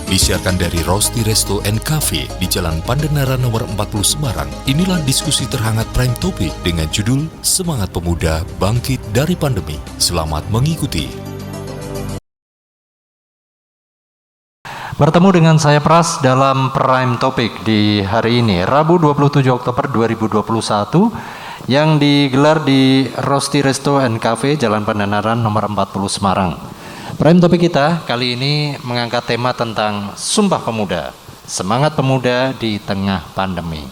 Disiarkan dari Rosti Resto and Cafe di Jalan Pandanara nomor 40 Semarang. Inilah diskusi terhangat Prime Topic dengan judul Semangat Pemuda Bangkit dari Pandemi. Selamat mengikuti. Bertemu dengan saya Pras dalam Prime Topic di hari ini, Rabu 27 Oktober 2021, yang digelar di Rosti Resto and Cafe Jalan Pandanaran nomor 40 Semarang. Prime Topic kita kali ini mengangkat tema tentang Sumpah Pemuda, semangat pemuda di tengah pandemi.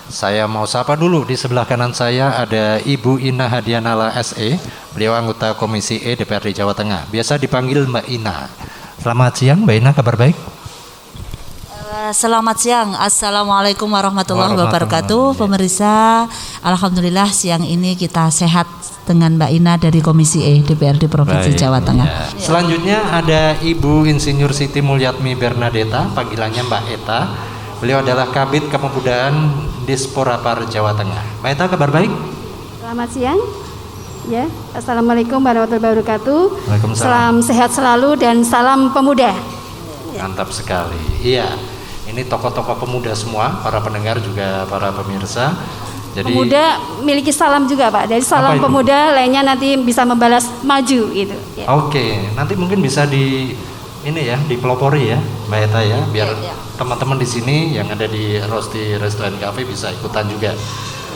Saya mau sapa dulu, di sebelah kanan saya ada Ibu Ina Hadianala SE, beliau anggota Komisi E DPRD Jawa Tengah, biasa dipanggil Mbak Ina. Selamat siang Mbak Ina, kabar baik? Selamat siang, Assalamualaikum warahmatullahi wabarakatuh. Pemirsa, Alhamdulillah siang ini kita sehat dengan Mbak Ina dari Komisi E DPRD Provinsi Jawa Tengah. Ya. Selanjutnya ada Ibu Insinyur Siti Mulyatmi Bernadeta, panggilannya Mbak Eta. Beliau adalah Kabid Kepemudaan Disporapar Jawa Tengah. Mbak Eta, kabar baik? Selamat siang. Ya, Assalamualaikum warahmatullahi wabarakatuh. Waalaikumsalam. Salam sehat selalu dan salam pemuda. Mantap sekali. Iya, ini tokoh-tokoh pemuda semua, para pendengar juga para pemirsa. Jadi pemuda miliki salam juga Pak. Dari salam pemuda lainnya nanti bisa membalas maju gitu. Ya. Oke, nanti mungkin bisa dipelopori ya, Mbak Eta ya, biar teman-teman di sini yang ada di Rosti Restoran Cafe bisa ikutan juga.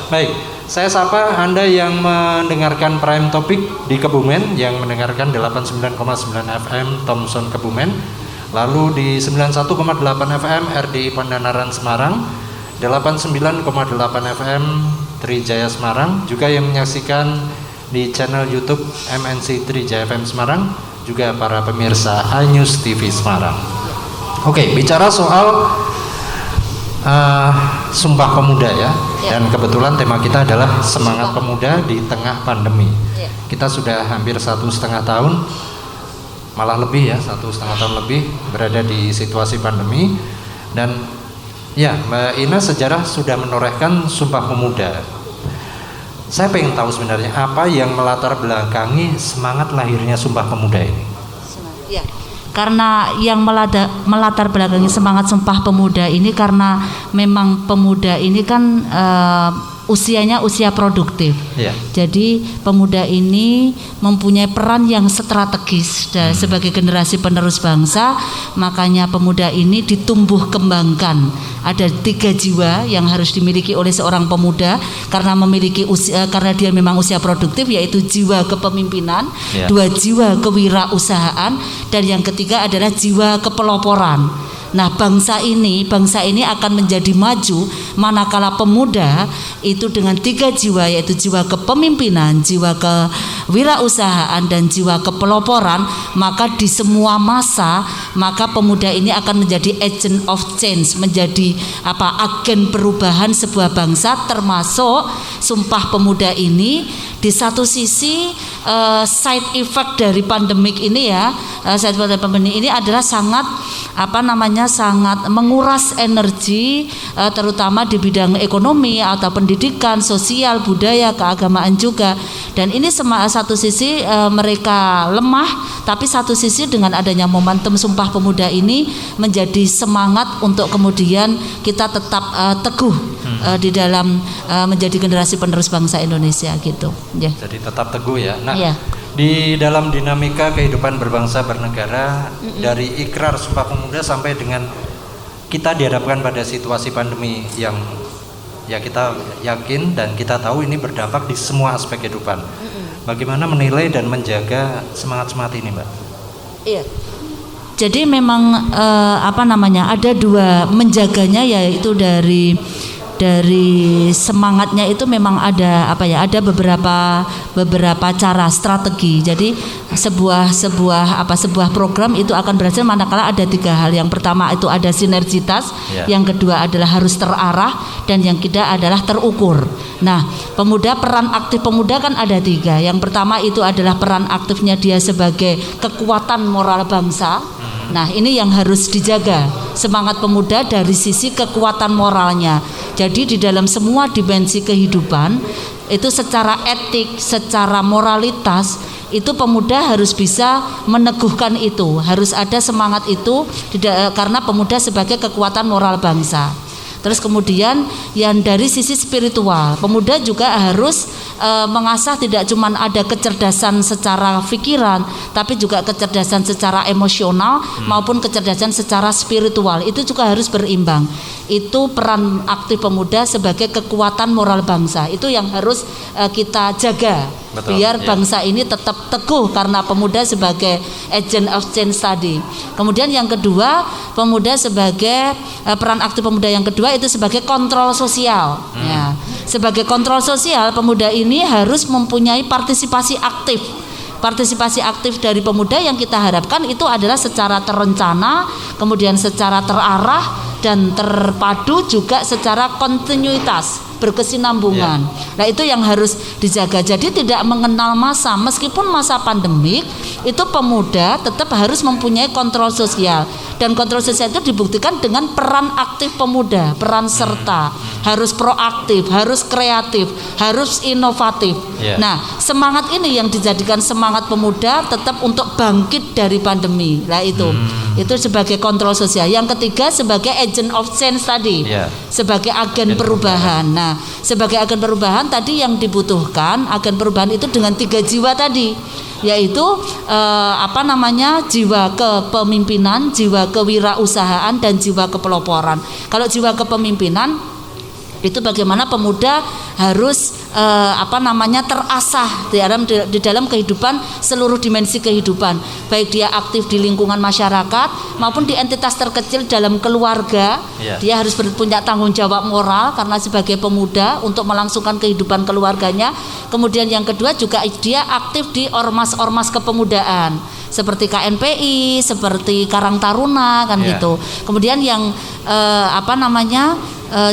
Baik, saya sapa Anda yang mendengarkan Prime Topic di Kebumen, yang mendengarkan 89,9 FM Thomson Kebumen, lalu di 91,8 FM RDI Pandanaran Semarang, 89,8 FM Trijaya Semarang, juga yang menyaksikan di channel YouTube MNC Trijaya FM Semarang, juga para pemirsa iNews TV Semarang. Oke, bicara soal Sumpah Pemuda ya. Dan kebetulan tema kita adalah semangat pemuda di tengah pandemi. Kita sudah hampir 1,5 tahun, malah lebih ya, 1,5 tahun lebih berada di situasi pandemi. Dan ya, Mbak Ina, sejarah sudah menorehkan Sumpah Pemuda. Saya pengen tahu sebenarnya apa yang melatar belakangi semangat lahirnya Sumpah Pemuda ini. Ya. Karena yang melatar belakangi semangat Sumpah Pemuda ini karena memang pemuda ini kan usianya usia produktif. Jadi pemuda ini mempunyai peran yang strategis sebagai generasi penerus bangsa. Makanya pemuda ini ditumbuh kembangkan. Ada 3 jiwa yang harus dimiliki oleh seorang pemuda karena memiliki karena dia memang usia produktif, yaitu jiwa kepemimpinan, 2 jiwa kewirausahaan, dan yang ketiga adalah jiwa kepeloporan. Nah, bangsa ini akan menjadi maju manakala pemuda itu dengan 3 jiwa, yaitu jiwa kepemimpinan, jiwa kewirausahaan, dan jiwa kepeloporan. Maka di semua masa, maka pemuda ini akan menjadi agent of change, menjadi agen perubahan sebuah bangsa. Termasuk Sumpah Pemuda ini di satu sisi side effect dari pandemik ini ya, side effect dari pandemik ini adalah sangat sangat menguras energi, terutama di bidang ekonomi atau pendidikan, sosial, budaya, keagamaan juga. Dan ini satu sisi mereka lemah, tapi satu sisi dengan adanya momentum Sumpah Pemuda ini menjadi semangat untuk kemudian kita tetap teguh di dalam menjadi generasi penerus bangsa Indonesia gitu. Jadi tetap teguh ya. Nah, di dalam dinamika kehidupan berbangsa bernegara, dari ikrar Sumpah Pemuda sampai dengan kita dihadapkan pada situasi pandemi yang ya kita yakin dan kita tahu ini berdampak di semua aspek kehidupan. Bagaimana menilai dan menjaga semangat-semangat ini, Mbak? Iya. Jadi memang ada 2 menjaganya, yaitu dari semangatnya itu memang ada beberapa cara strategi. Jadi sebuah program itu akan berhasil manakala ada 3 hal. Yang pertama itu ada sinergitas, yang kedua adalah harus terarah, dan yang ketiga adalah terukur. Nah, peran aktif pemuda kan ada 3. Yang pertama itu adalah peran aktifnya dia sebagai kekuatan moral bangsa. Nah, ini yang harus dijaga, semangat pemuda dari sisi kekuatan moralnya. Jadi di dalam semua dimensi kehidupan itu secara etik, secara moralitas itu pemuda harus bisa meneguhkan itu, harus ada semangat itu karena pemuda sebagai kekuatan moral bangsa. Terus kemudian yang dari sisi spiritual, pemuda juga harus mengasah tidak cuma ada kecerdasan secara pikiran, tapi juga kecerdasan secara emosional maupun kecerdasan secara spiritual. Itu juga harus berimbang. Itu peran aktif pemuda sebagai kekuatan moral bangsa. Itu yang harus kita jaga. Betul, biar bangsa ini tetap teguh karena pemuda sebagai agent of change tadi. Kemudian yang kedua, pemuda sebagai peran aktif pemuda yang kedua itu sebagai kontrol sosial. Ya. Sebagai kontrol sosial, pemuda ini harus mempunyai partisipasi aktif. Partisipasi aktif dari pemuda yang kita harapkan itu adalah secara terencana, kemudian secara terarah dan terpadu, juga secara kontinuitas, berkesinambungan. Nah, itu yang harus dijaga. Jadi tidak mengenal masa, meskipun masa pandemik itu pemuda tetap harus mempunyai kontrol sosial, dan kontrol sosial itu dibuktikan dengan peran aktif pemuda, peran serta, harus proaktif, harus kreatif, harus inovatif. Nah, semangat ini yang dijadikan semangat pemuda tetap untuk bangkit dari pandemi. Nah, itu sebagai kontrol sosial. Yang ketiga sebagai agent of change tadi, sebagai agen perubahan. Nah, sebagai agen perubahan tadi yang dibutuhkan agen perubahan itu dengan 3 jiwa tadi, yaitu jiwa kepemimpinan, jiwa kewirausahaan, dan jiwa kepeloporan. Kalau jiwa kepemimpinan itu bagaimana pemuda harus terasah di dalam kehidupan, seluruh dimensi kehidupan, baik dia aktif di lingkungan masyarakat maupun di entitas terkecil dalam keluarga. Dia harus punya tanggung jawab moral karena sebagai pemuda untuk melangsungkan kehidupan keluarganya. Kemudian yang kedua juga dia aktif di ormas-ormas kepemudaan seperti KNPI, seperti Karang Taruna kan gitu. Kemudian yang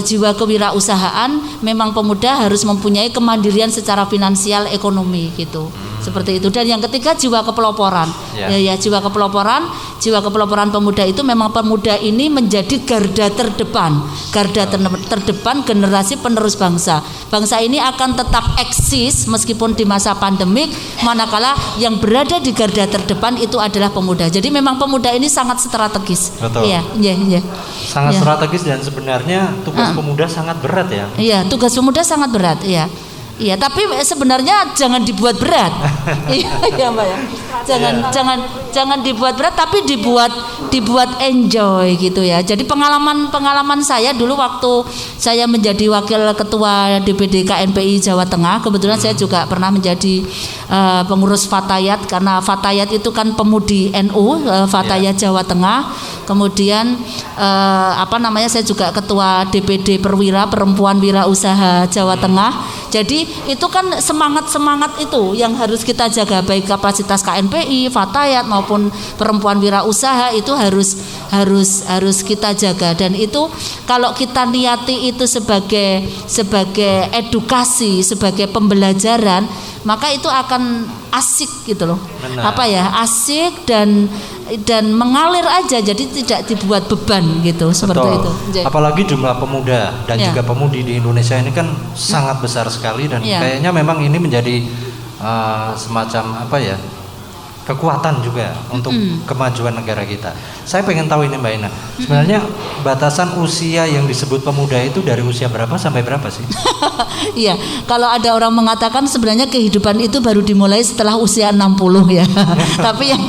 jiwa kewirausahaan, memang pemuda harus mempunyai kemandirian secara finansial ekonomi gitu. Seperti itu. Dan yang ketiga jiwa kepeloporan. Jiwa kepeloporan pemuda itu memang pemuda ini menjadi garda terdepan generasi penerus bangsa. Bangsa ini akan tetap eksis meskipun di masa pandemik, manakala yang berada di garda terdepan itu adalah pemuda. Jadi memang pemuda ini sangat strategis. Betul. Sangat strategis, dan sebenarnya tugas pemuda sangat berat ya. Iya, tugas pemuda sangat berat, iya. Iya, tapi sebenarnya jangan dibuat berat. Iya, Mbak ya. Jangan dibuat berat, tapi dibuat enjoy gitu ya. Jadi pengalaman saya dulu waktu saya menjadi wakil ketua DPD KNPI Jawa Tengah, kebetulan saya juga pernah menjadi pengurus Fatayat, karena Fatayat itu kan pemudi NU, Fatayat Jawa Tengah. Kemudian saya juga ketua DPD Perwira, Perempuan Wirausaha Jawa Tengah. Jadi itu kan semangat itu yang harus kita jaga, baik kapasitas KNPI, Fatayat maupun Perempuan Wirausaha itu harus kita jaga. Dan itu kalau kita niati itu sebagai edukasi, sebagai pembelajaran, maka itu akan asik gitu loh. Asik dan mengalir aja, jadi tidak dibuat beban gitu. Seperti itu. Apalagi jumlah pemuda dan juga pemudi di Indonesia ini kan sangat besar sekali, dan kayaknya memang ini menjadi semacam kekuatan juga untuk kemajuan negara kita. Saya pengen tahu ini Mbak Ina, sebenarnya batasan usia yang disebut pemuda itu dari usia berapa sampai berapa sih? Iya, kalau ada orang mengatakan sebenarnya kehidupan itu baru dimulai setelah usia 60 ya. Tapi yang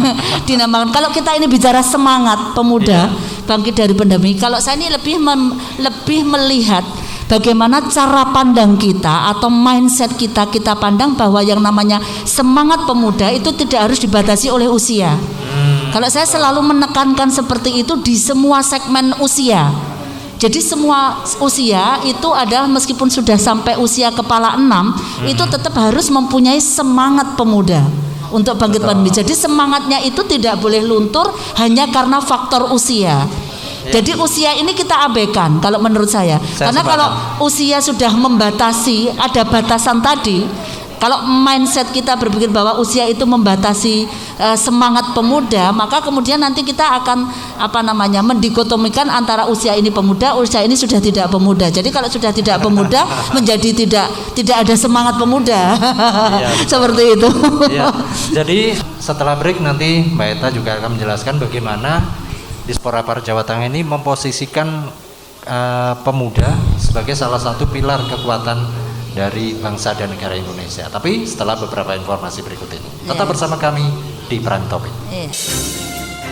dinamakan, kalau kita ini bicara semangat pemuda bangkit dari pandemi, kalau saya ini lebih melihat bagaimana cara pandang kita atau mindset kita pandang bahwa yang namanya semangat pemuda itu tidak harus dibatasi oleh usia. Kalau saya selalu menekankan seperti itu di semua segmen usia. Jadi semua usia itu adalah, meskipun sudah sampai usia kepala 6, itu tetap harus mempunyai semangat pemuda untuk bangkit pandemi. Jadi semangatnya itu tidak boleh luntur hanya karena faktor usia. Jadi usia ini kita abaikan kalau menurut saya. Karena kalau usia sudah membatasi, ada batasan tadi, Kalau mindset kita berpikir bahwa usia itu membatasi semangat pemuda, maka kemudian nanti kita akan mendikotomikan antara usia ini pemuda, usia ini sudah tidak pemuda. Jadi kalau sudah tidak pemuda menjadi tidak ada semangat pemuda. Seperti itu. Ya. Jadi setelah break nanti Mbak Eta juga akan menjelaskan bagaimana Disporapar Jawa Tengah ini memposisikan pemuda sebagai salah satu pilar kekuatan dari bangsa dan negara Indonesia. Tapi setelah beberapa informasi berikut ini, tetap bersama kami di Prime Topic.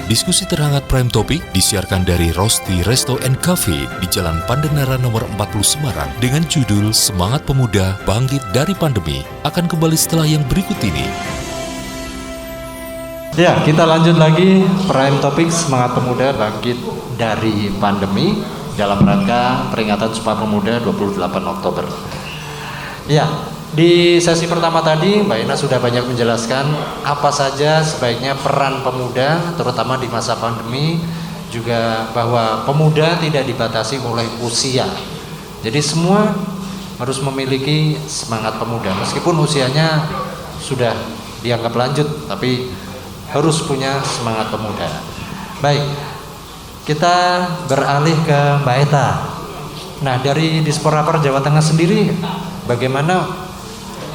Diskusi terhangat Prime Topic disiarkan dari Rosti Resto and Cafe di Jalan Pandenara nomor 40 Semarang dengan judul Semangat Pemuda Bangkit dari Pandemi. Akan kembali setelah yang berikut ini. Ya, kita lanjut lagi Prime Topic Semangat Pemuda Bangkit dari Pandemi dalam rangka peringatan Sumpah Pemuda 28 Oktober. Ya, di sesi pertama tadi Mbak Ina sudah banyak menjelaskan apa saja sebaiknya peran pemuda terutama di masa pandemi, juga bahwa pemuda tidak dibatasi oleh usia. Jadi semua harus memiliki semangat pemuda meskipun usianya sudah dianggap lanjut, tapi harus punya semangat pemuda. Baik, kita beralih ke Mbak Eta. Nah, dari Disporapar Jawa Tengah sendiri, bagaimana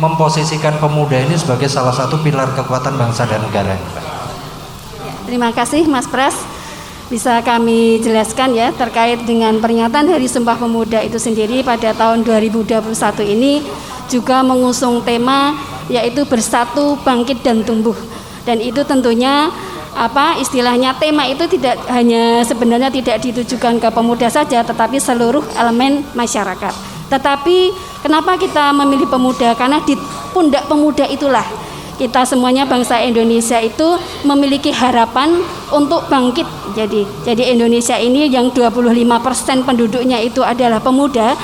memposisikan pemuda ini sebagai salah satu pilar kekuatan bangsa dan negara? Terima kasih Mas Pras. Bisa kami jelaskan ya terkait dengan peringatan Hari Sumpah Pemuda itu sendiri pada tahun 2021 ini juga mengusung tema yaitu bersatu, bangkit dan tumbuh. Dan itu tentunya istilahnya tema itu sebenarnya tidak ditujukan ke pemuda saja, tetapi seluruh elemen masyarakat. Tetapi kenapa kita memilih pemuda? Karena di pundak pemuda itulah kita semuanya bangsa Indonesia itu memiliki harapan untuk bangkit. Jadi Indonesia ini yang 25% penduduknya itu adalah pemuda.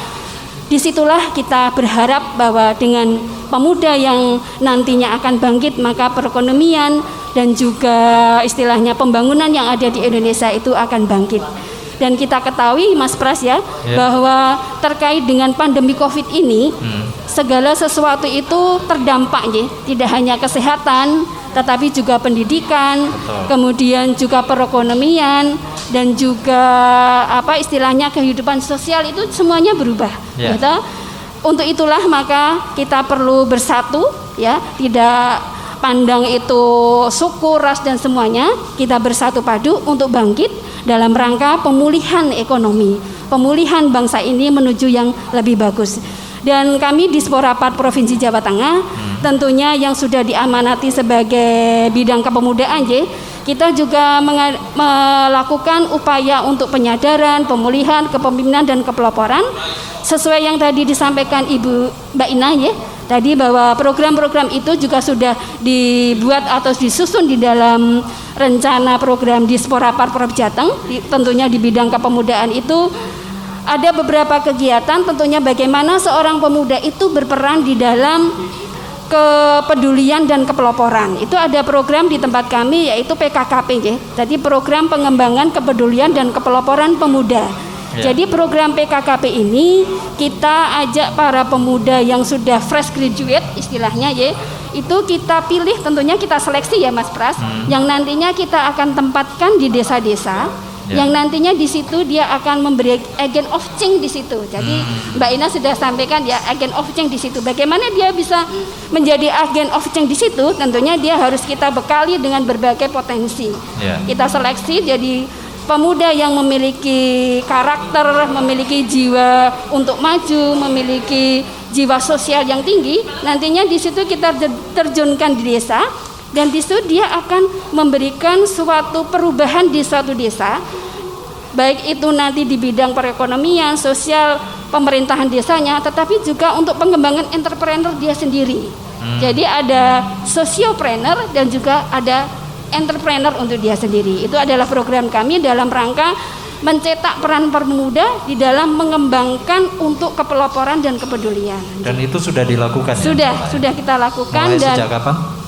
Disitulah kita berharap bahwa dengan pemuda yang nantinya akan bangkit, maka perekonomian dan juga istilahnya pembangunan yang ada di Indonesia itu akan bangkit. Dan kita ketahui Mas Pras bahwa terkait dengan pandemi COVID ini segala sesuatu itu terdampak tidak hanya kesehatan tetapi juga pendidikan, kemudian juga perekonomian dan juga istilahnya kehidupan sosial itu semuanya berubah. Gitu. Untuk itulah maka kita perlu bersatu tidak pandang itu suku, ras dan semuanya, kita bersatu padu untuk bangkit dalam rangka pemulihan ekonomi, pemulihan bangsa ini menuju yang lebih bagus. Dan kami Disporapar Provinsi Jawa Tengah tentunya yang sudah diamanati sebagai bidang kepemudaan kita juga melakukan upaya untuk penyadaran, pemulihan, kepemimpinan dan kepeloporan sesuai yang tadi disampaikan Ibu Mbak Ina tadi bahwa program-program itu juga sudah dibuat atau disusun di dalam rencana program Disporapar Provinsi Jateng. Tentunya di bidang kepemudaan itu ada beberapa kegiatan, tentunya bagaimana seorang pemuda itu berperan di dalam kepedulian dan kepeloporan. Itu ada program di tempat kami yaitu PKKP Jadi program pengembangan kepedulian dan kepeloporan pemuda. Jadi program PKKP ini kita ajak para pemuda yang sudah fresh graduate istilahnya itu kita pilih, tentunya kita seleksi Mas Pras, yang nantinya kita akan tempatkan di desa-desa. Yang nantinya di situ dia akan memberi agent of change di situ. Jadi Mbak Ina sudah sampaikan agent of change di situ. Bagaimana dia bisa menjadi agent of change di situ? Tentunya dia harus kita bekali dengan berbagai potensi. Kita seleksi jadi pemuda yang memiliki karakter, memiliki jiwa untuk maju, memiliki jiwa sosial yang tinggi. Nantinya di situ kita terjunkan di desa. Dan di situ dia akan memberikan suatu perubahan di suatu desa, baik itu nanti di bidang perekonomian, sosial, pemerintahan desanya, tetapi juga untuk pengembangan entrepreneur dia sendiri. Jadi ada sociopreneur dan juga ada entrepreneur untuk dia sendiri. Itu adalah program kami dalam rangka mencetak peran pemuda di dalam mengembangkan untuk kepeloporan dan kepedulian. Dan itu sudah dilakukan Sudah kita lakukan. Mulai sejak kapan?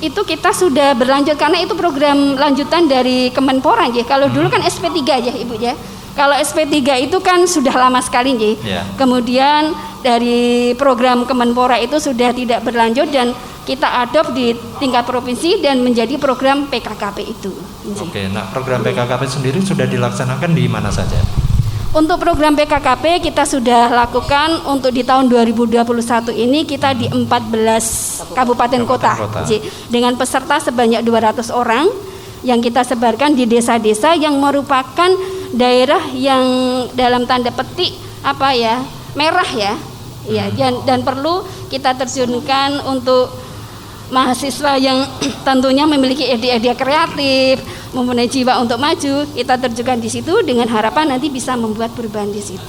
Itu kita sudah berlanjut karena itu program lanjutan dari Kemenpora Kalau dulu kan SP3 Ibu Kalau SP3 itu kan sudah lama sekali nggih. Kemudian dari program Kemenpora itu sudah tidak berlanjut dan kita adopt di tingkat provinsi dan menjadi program PKKP itu. Oke, nah program PKKP sendiri sudah dilaksanakan di mana saja? Untuk program PKKP kita sudah lakukan untuk di tahun 2021 ini kita di 14 kabupaten kota. Dengan peserta sebanyak 200 orang yang kita sebarkan di desa-desa yang merupakan daerah yang dalam tanda petik merah ya. Dan perlu kita terjunkan untuk mahasiswa yang tentunya memiliki ide-ide kreatif, mempunyai jiwa untuk maju, kita terjunkan di situ dengan harapan nanti bisa membuat perubahan di situ.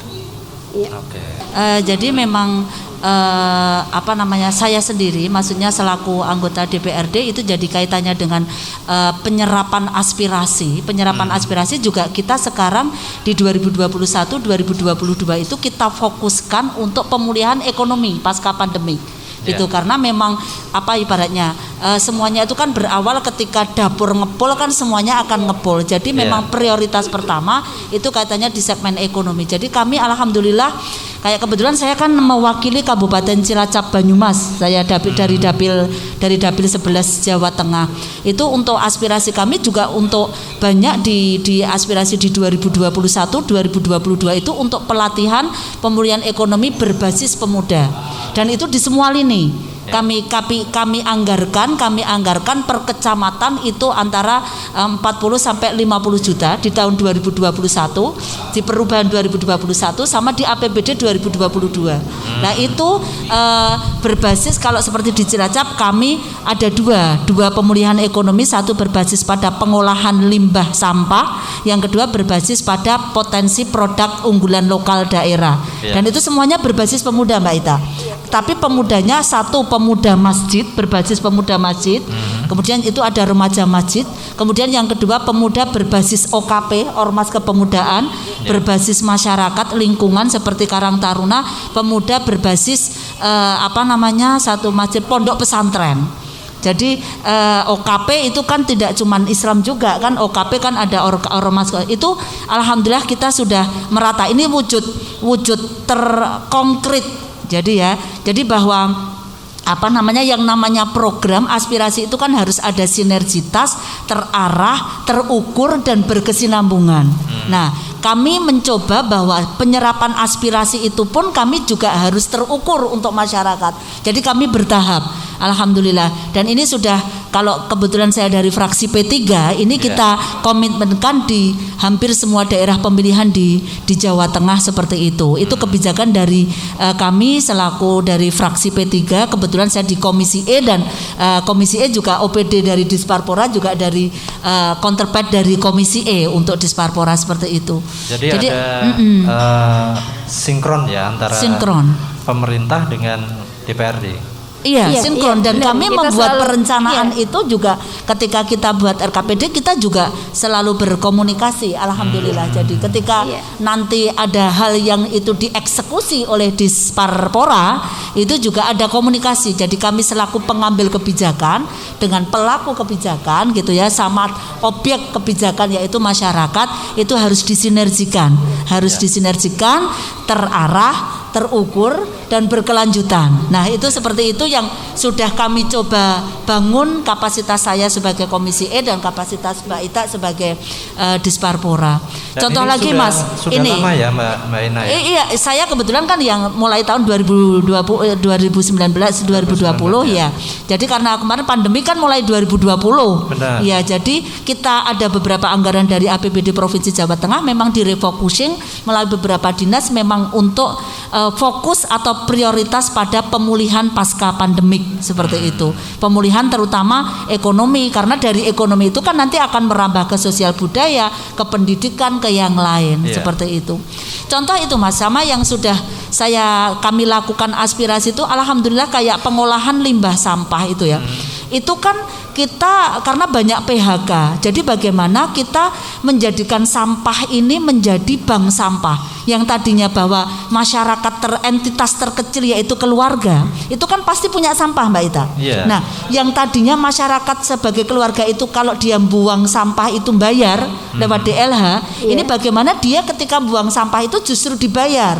Jadi memang saya sendiri, maksudnya selaku anggota DPRD itu jadi kaitannya dengan penyerapan aspirasi. Penyerapan aspirasi juga kita sekarang di 2021-2022 itu kita fokuskan untuk pemulihan ekonomi pasca pandemi. Itu karena memang ibaratnya semuanya itu kan berawal ketika dapur ngepol kan semuanya akan ngepol. Jadi memang prioritas pertama itu kaitannya di segmen ekonomi. Jadi kami alhamdulillah kayak kebetulan saya kan mewakili Kabupaten Cilacap Banyumas. Saya dari dapil 11 Jawa Tengah. Itu untuk aspirasi kami juga untuk banyak di aspirasi di 2021 2022 itu untuk pelatihan pemulihan ekonomi berbasis pemuda. Dan itu di semua lini. Kami anggarkan per kecamatan itu antara 40 sampai 50 juta di tahun 2021 di perubahan 2021 sama di APBD 2022. Nah itu berbasis kalau seperti di Cilacap kami ada dua pemulihan ekonomi, satu berbasis pada pengolahan limbah sampah, yang kedua berbasis pada potensi produk unggulan lokal daerah. Dan itu semuanya berbasis pemuda Mbak Ita. Tapi pemudanya satu pemuda masjid, berbasis pemuda masjid, kemudian itu ada remaja masjid, kemudian yang kedua pemuda berbasis OKP, Ormas Kepemudaan, berbasis masyarakat lingkungan seperti Karang Taruna, pemuda berbasis satu masjid pondok pesantren. Jadi OKP itu kan tidak cuman Islam juga kan, OKP kan ada ormas itu, alhamdulillah kita sudah merata. Ini wujud terkonkret. Jadi bahwa yang namanya program aspirasi itu kan harus ada sinergitas, terarah, terukur dan berkesinambungan. Nah, kami mencoba bahwa penyerapan aspirasi itu pun kami juga harus terukur untuk masyarakat. Jadi kami bertahap, alhamdulillah. Dan ini sudah, kalau kebetulan saya dari fraksi P3, ini kita komitmenkan di hampir semua daerah pemilihan di Jawa Tengah seperti itu. Itu kebijakan dari kami selaku dari fraksi P3. Kebetulan saya di Komisi E dan Komisi E juga OPD dari Disparpora, juga dari counterpart dari Komisi E untuk Disparpora seperti itu. Jadi ada sinkron ya antara pemerintah dengan DPRD. Iya, sinkron. Dan kami membuat perencanaan itu juga ketika kita buat RKPD kita juga selalu berkomunikasi, alhamdulillah. Jadi ketika nanti ada hal yang itu dieksekusi oleh Disparpora itu juga ada komunikasi. Jadi kami selaku pengambil kebijakan dengan pelaku kebijakan gitu ya, sama objek kebijakan yaitu masyarakat, itu harus disinergikan, terarah, terukur dan berkelanjutan. Nah itu seperti itu yang sudah kami coba bangun kapasitas saya sebagai Komisi E dan kapasitas Mbak Ita sebagai Disparpora. Dan contoh lagi Mas, sudah lama ya Mbak Ina ya? Iya, saya kebetulan kan yang mulai tahun 2019 2020 ya. Jadi karena kemarin pandemi kan mulai 2020. Benar. Ya, jadi kita ada beberapa anggaran dari APBD Provinsi Jawa Tengah memang direfocusing melalui beberapa dinas memang untuk fokus atau prioritas pada pemulihan pasca pandemik seperti itu. Pemulihan terutama ekonomi, karena dari ekonomi itu kan nanti akan merambah ke sosial budaya, ke pendidikan, ke yang lain seperti itu. Contoh itu Mas, sama yang sudah kami lakukan aspirasi itu alhamdulillah kayak pengolahan limbah sampah itu ya. Itu kan kita karena banyak PHK. Jadi bagaimana kita menjadikan sampah ini menjadi bank sampah. Yang tadinya bahwa masyarakat entitas terkecil yaitu keluarga, itu kan pasti punya sampah Mbak Ita. Yeah. Nah, yang tadinya masyarakat sebagai keluarga itu kalau dia buang sampah itu bayar lewat DLH, ini bagaimana dia ketika buang sampah itu justru dibayar.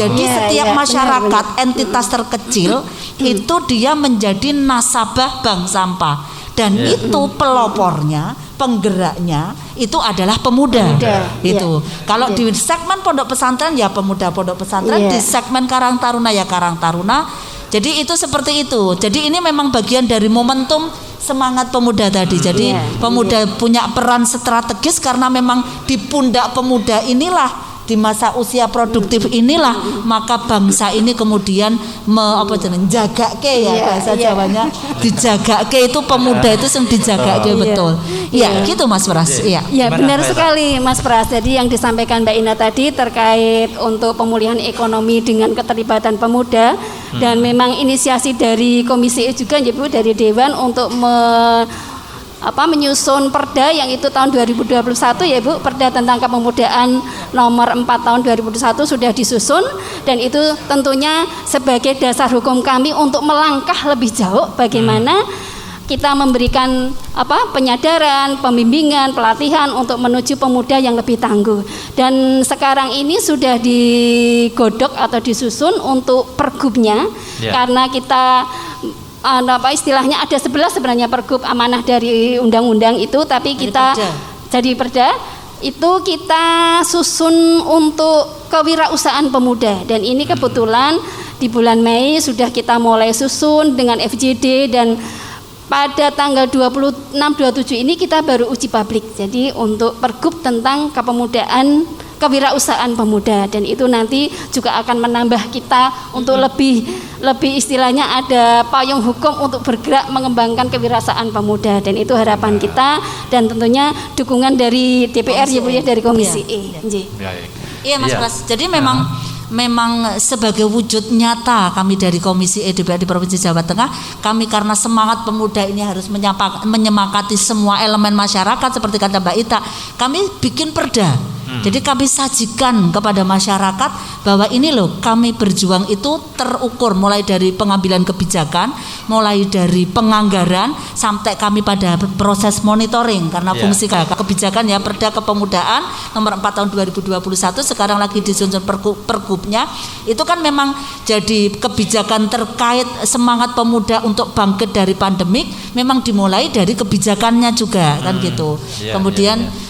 Jadi setiap masyarakat entitas terkecil itu dia menjadi nasabah bank sampah. Dan itu pelopornya, penggeraknya itu adalah pemuda. Itu. Kalau di segmen pondok pesantren ya pemuda pondok pesantren, di segmen Karang Taruna ya Karang Taruna. Jadi itu seperti itu. Jadi ini memang bagian dari momentum semangat pemuda tadi. Jadi pemuda punya peran strategis karena memang di pundak pemuda inilah, di masa usia produktif inilah, maka bangsa ini kemudian menjagake ya bahasa Jawanya, dijagake itu pemuda itu yang dijagake betul. Iya, gitu Mas Pras. Iya. Ya, benar sekali Mas Pras. Jadi yang disampaikan Mbak Ina tadi terkait untuk pemulihan ekonomi dengan keterlibatan pemuda, dan memang inisiasi dari Komisi E juga ya Bu, dari Dewan untuk menyusun perda yang itu tahun 2021 ya Bu, perda tentang kepemudaan nomor 4 tahun 2021 sudah disusun, dan itu tentunya sebagai dasar hukum kami untuk melangkah lebih jauh bagaimana kita memberikan penyadaran, pembimbingan, pelatihan untuk menuju pemuda yang lebih tangguh. Dan sekarang ini sudah digodok atau disusun untuk pergubnya, karena kita istilahnya ada 11 sebenarnya pergub amanah dari undang-undang itu, tapi kita jadi perda itu kita susun untuk kewirausahaan pemuda, dan ini kebetulan di bulan Mei sudah kita mulai susun dengan FJD, dan pada tanggal 26-27 ini kita baru uji publik. Jadi untuk pergub tentang kepemudaan kewirausahaan pemuda, dan itu nanti juga akan menambah kita untuk lebih istilahnya ada payung hukum untuk bergerak mengembangkan kewirausahaan pemuda, dan itu harapan kita, dan tentunya dukungan dari DPR ya Bu ya, dari Komisi E. Iya Mas Pras. Jadi memang sebagai wujud nyata kami dari Komisi E DPR di Provinsi Jawa Tengah, kami karena semangat pemuda ini harus menyemangati semua elemen masyarakat seperti kata Mbak Ita, kami bikin perda. Jadi kami sajikan kepada masyarakat bahwa ini loh, kami berjuang itu terukur mulai dari pengambilan kebijakan, mulai dari penganggaran sampai kami pada proses monitoring, karena fungsi kebijakan ya perda kepemudaan nomor 4 tahun 2021 sekarang lagi disusun pergubnya, itu kan memang jadi kebijakan terkait semangat pemuda untuk bangkit dari pandemik, memang dimulai dari kebijakannya juga kan gitu. Kemudian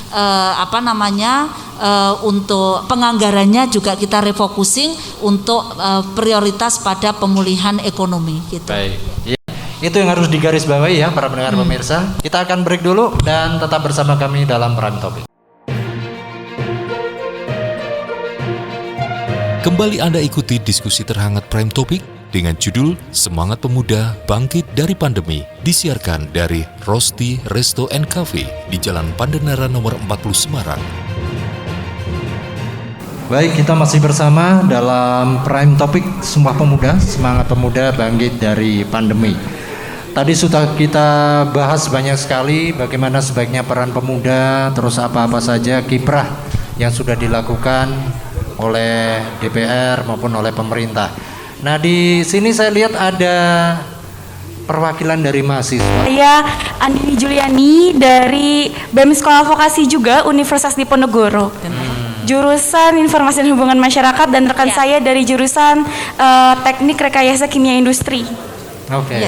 untuk penganggarannya juga kita refocusing untuk prioritas pada pemulihan ekonomi gitu. Baik. Ya, itu yang harus digarisbawahi ya para pendengar pemirsa. Kita akan break dulu dan tetap bersama kami dalam Prime Topic. Kembali Anda ikuti diskusi terhangat Prime Topic dengan judul Semangat Pemuda Bangkit dari Pandemi, disiarkan dari Rosti Resto and Cafe di Jalan Pandenara nomor 40 Semarang. Baik, kita masih bersama dalam Prime Topic Sumpah Pemuda, Semangat Pemuda Bangkit dari Pandemi. Tadi sudah kita bahas banyak sekali bagaimana sebaiknya peran pemuda, terus apa-apa saja kiprah yang sudah dilakukan oleh DPR maupun oleh pemerintah. Nah, di sini saya lihat ada perwakilan dari mahasiswa. Saya Andini Juliani dari BEM Sekolah Vokasi juga Universitas Diponegoro. Jurusan Informasi dan Hubungan Masyarakat, dan rekan saya dari jurusan Teknik Rekayasa Kimia Industri. Oke.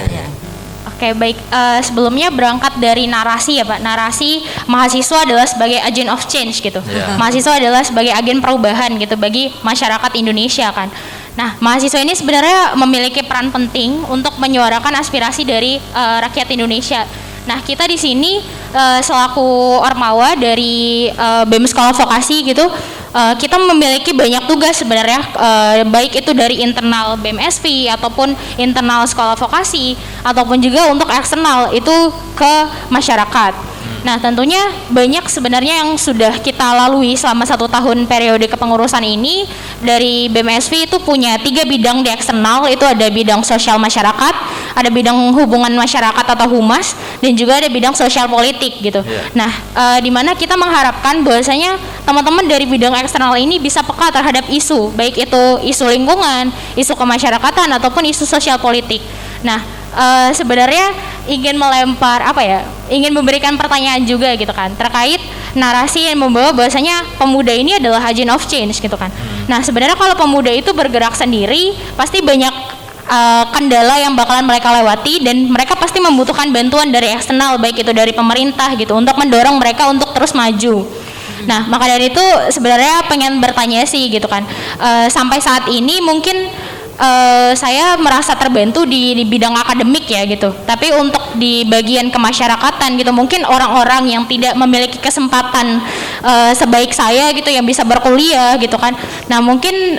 Oke, baik. Sebelumnya berangkat dari narasi ya Pak. Narasi mahasiswa adalah sebagai agent of change gitu. Mahasiswa adalah sebagai agen perubahan gitu bagi masyarakat Indonesia kan. Nah, mahasiswa ini sebenarnya memiliki peran penting untuk menyuarakan aspirasi dari rakyat Indonesia. Nah, kita di sini selaku Ormawa dari BEM Sekolah Vokasi gitu, kita memiliki banyak tugas sebenarnya, baik itu dari internal BEM-SV ataupun internal Sekolah Vokasi, ataupun juga untuk eksternal itu ke masyarakat. Nah, tentunya banyak sebenarnya yang sudah kita lalui selama 1 tahun periode kepengurusan ini. Dari BEM-SV itu punya 3 bidang di eksternal, itu ada bidang sosial masyarakat, ada bidang hubungan masyarakat atau humas, dan juga ada bidang sosial politik gitu. Nah, di mana kita mengharapkan bahwasanya teman-teman dari bidang eksternal ini bisa peka terhadap isu, baik itu isu lingkungan, isu kemasyarakatan ataupun isu sosial politik. Nah, sebenarnya ingin melempar ingin memberikan pertanyaan juga gitu kan terkait narasi yang membawa bahwasanya pemuda ini adalah agent of change gitu kan. Nah, sebenarnya kalau pemuda itu bergerak sendiri pasti banyak kendala yang bakalan mereka lewati, dan mereka pasti membutuhkan bantuan dari eksternal, baik itu dari pemerintah gitu, untuk mendorong mereka untuk terus maju. Nah, maka dari itu sebenarnya pengen bertanya sih gitu kan, sampai saat ini mungkin saya merasa terbantu di bidang akademik ya gitu, tapi untuk di bagian kemasyarakatan gitu, mungkin orang-orang yang tidak memiliki kesempatan sebaik saya gitu yang bisa berkuliah gitu kan. Nah, mungkin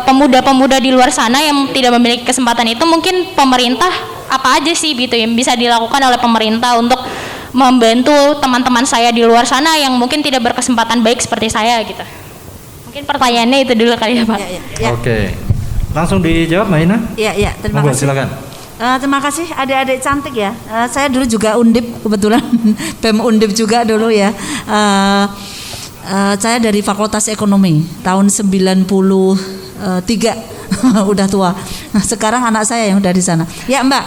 pemuda-pemuda di luar sana yang tidak memiliki kesempatan itu, mungkin pemerintah apa aja sih gitu yang bisa dilakukan oleh pemerintah untuk membantu teman-teman saya di luar sana yang mungkin tidak berkesempatan baik seperti saya gitu. Mungkin pertanyaannya itu dulu kali ya Pak. Ya. Oke. Langsung dijawab Mbak Ina? Iya, terima kasih. Silakan. Terima kasih adik-adik cantik ya. Saya dulu juga Undip kebetulan, BEM Undip juga dulu ya. Saya dari Fakultas Ekonomi tahun 93, udah tua. Sekarang anak saya yang udah di sana. Ya Mbak,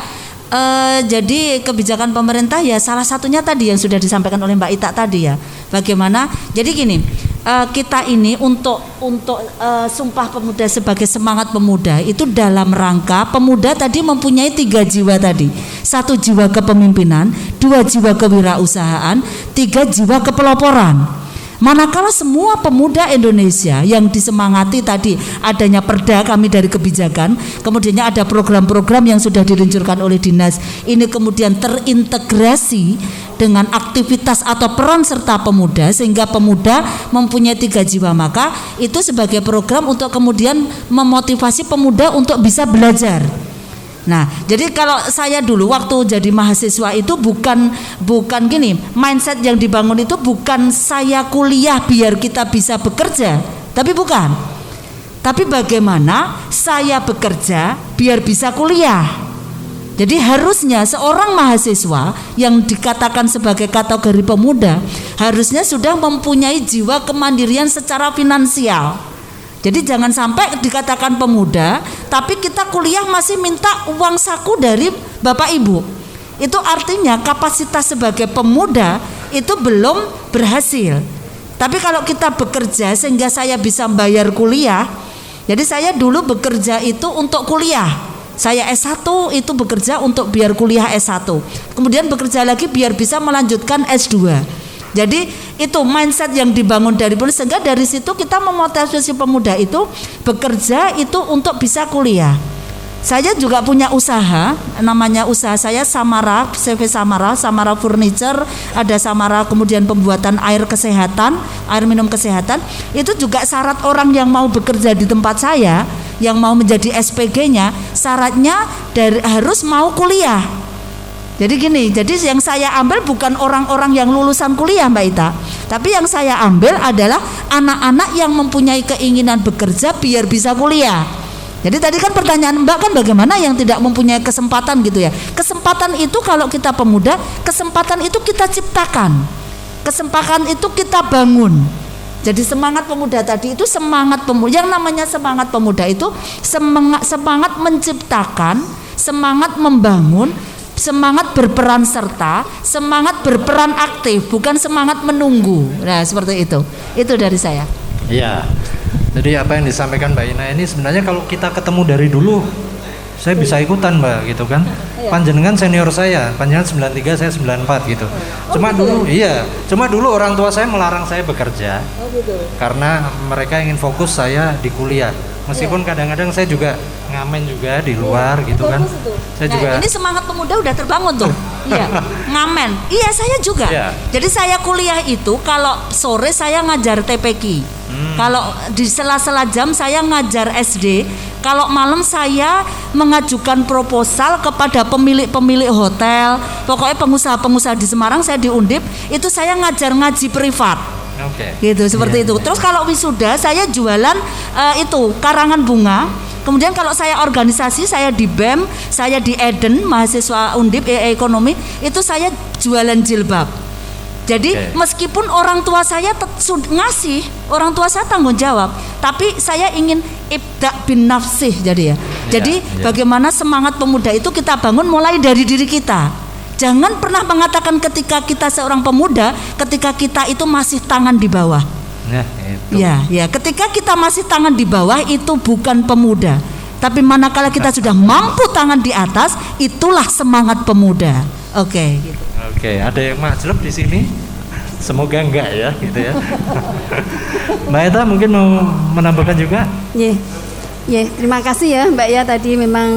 jadi kebijakan pemerintah ya salah satunya tadi yang sudah disampaikan oleh Mbak Ita tadi ya. Bagaimana? Jadi gini. Kita ini untuk Sumpah Pemuda sebagai semangat pemuda itu dalam rangka pemuda tadi mempunyai 3 jiwa tadi. 1 jiwa kepemimpinan, 2 jiwa kewirausahaan, 3 jiwa kepeloporan. Manakala semua pemuda Indonesia yang disemangati tadi adanya perda kami dari kebijakan, kemudian ada program-program yang sudah diluncurkan oleh dinas, ini kemudian terintegrasi dengan aktivitas atau peran serta pemuda sehingga pemuda mempunyai 3 jiwa, maka itu sebagai program untuk kemudian memotivasi pemuda untuk bisa belajar. Nah, jadi kalau saya dulu waktu jadi mahasiswa itu bukan gini, mindset yang dibangun itu bukan saya kuliah biar kita bisa bekerja, tapi bukan. Tapi bagaimana saya bekerja biar bisa kuliah. Jadi harusnya seorang mahasiswa yang dikatakan sebagai kategori pemuda harusnya sudah mempunyai jiwa kemandirian secara finansial. Jadi jangan sampai dikatakan pemuda tapi kita kuliah masih minta uang saku dari bapak ibu. Itu artinya kapasitas sebagai pemuda itu belum berhasil. Tapi kalau kita bekerja sehingga saya bisa bayar kuliah. Jadi saya dulu bekerja itu untuk kuliah. Saya S1 itu bekerja untuk biar kuliah S1. Kemudian bekerja lagi biar bisa melanjutkan S2. Jadi itu mindset yang dibangun dari pemuda, sehingga dari situ kita memotivasi pemuda itu bekerja itu untuk bisa kuliah. Saya juga punya usaha, namanya usaha saya Samara, CV Samara Furniture, ada Samara kemudian pembuatan air kesehatan, air minum kesehatan. Itu juga syarat orang yang mau bekerja di tempat saya, yang mau menjadi SPG-nya, syaratnya harus mau kuliah. Jadi gini, jadi yang saya ambil bukan orang-orang yang lulusan kuliah Mbak Ita, tapi yang saya ambil adalah anak-anak yang mempunyai keinginan bekerja biar bisa kuliah. Jadi tadi kan pertanyaan Mbak kan bagaimana yang tidak mempunyai kesempatan gitu ya. Kesempatan itu kalau kita pemuda, kesempatan itu kita ciptakan, kesempatan itu kita bangun. Jadi semangat pemuda tadi itu semangat pemuda, yang namanya semangat pemuda itu semangat menciptakan, semangat membangun, semangat berperan serta, semangat berperan aktif, bukan semangat menunggu. Nah seperti itu dari saya. Iya. Jadi apa yang disampaikan Mbak Ina ini sebenarnya kalau kita ketemu dari dulu, saya bisa ikutan Mbak gitu kan. Panjenengan senior saya, panjenengan 93, saya 94 gitu. Cuma dulu orang tua saya melarang saya bekerja. Karena mereka ingin fokus saya di kuliah. Meskipun kadang-kadang saya juga ngamen juga di luar gitu kan. Saya juga. Ini semangat pemuda udah terbangun tuh. Iya, ngamen. Iya, saya juga. Jadi saya kuliah itu kalau sore saya ngajar TPQ. Kalau di sela-sela jam saya ngajar SD. Kalau malam saya mengajukan proposal kepada pemilik hotel. Pokoknya pengusaha-pengusaha di Semarang, saya di Undip, itu saya ngajar ngaji privat. Gitu seperti itu. Terus kalau wisuda saya jualan itu karangan bunga Kemudian kalau saya organisasi, saya di BEM, saya di Eden, mahasiswa Undip ekonomi, itu saya jualan jilbab. Jadi meskipun orang tua saya ngasih, orang tua saya tanggung jawab, tapi saya ingin ibda bin nafsih jadi ya. Jadi bagaimana semangat pemuda itu kita bangun mulai dari diri kita. Jangan pernah mengatakan ketika kita seorang pemuda, ketika kita itu masih tangan di bawah. Ya, ketika kita masih tangan di bawah itu bukan pemuda. Tapi manakala kita sudah mampu tangan di atas, itulah semangat pemuda. Oke. Oke, ada yang majlub di sini? Semoga enggak ya, gitu ya. Mbak Eta mungkin mau menambahkan juga? Terima kasih ya Mbak ya, tadi memang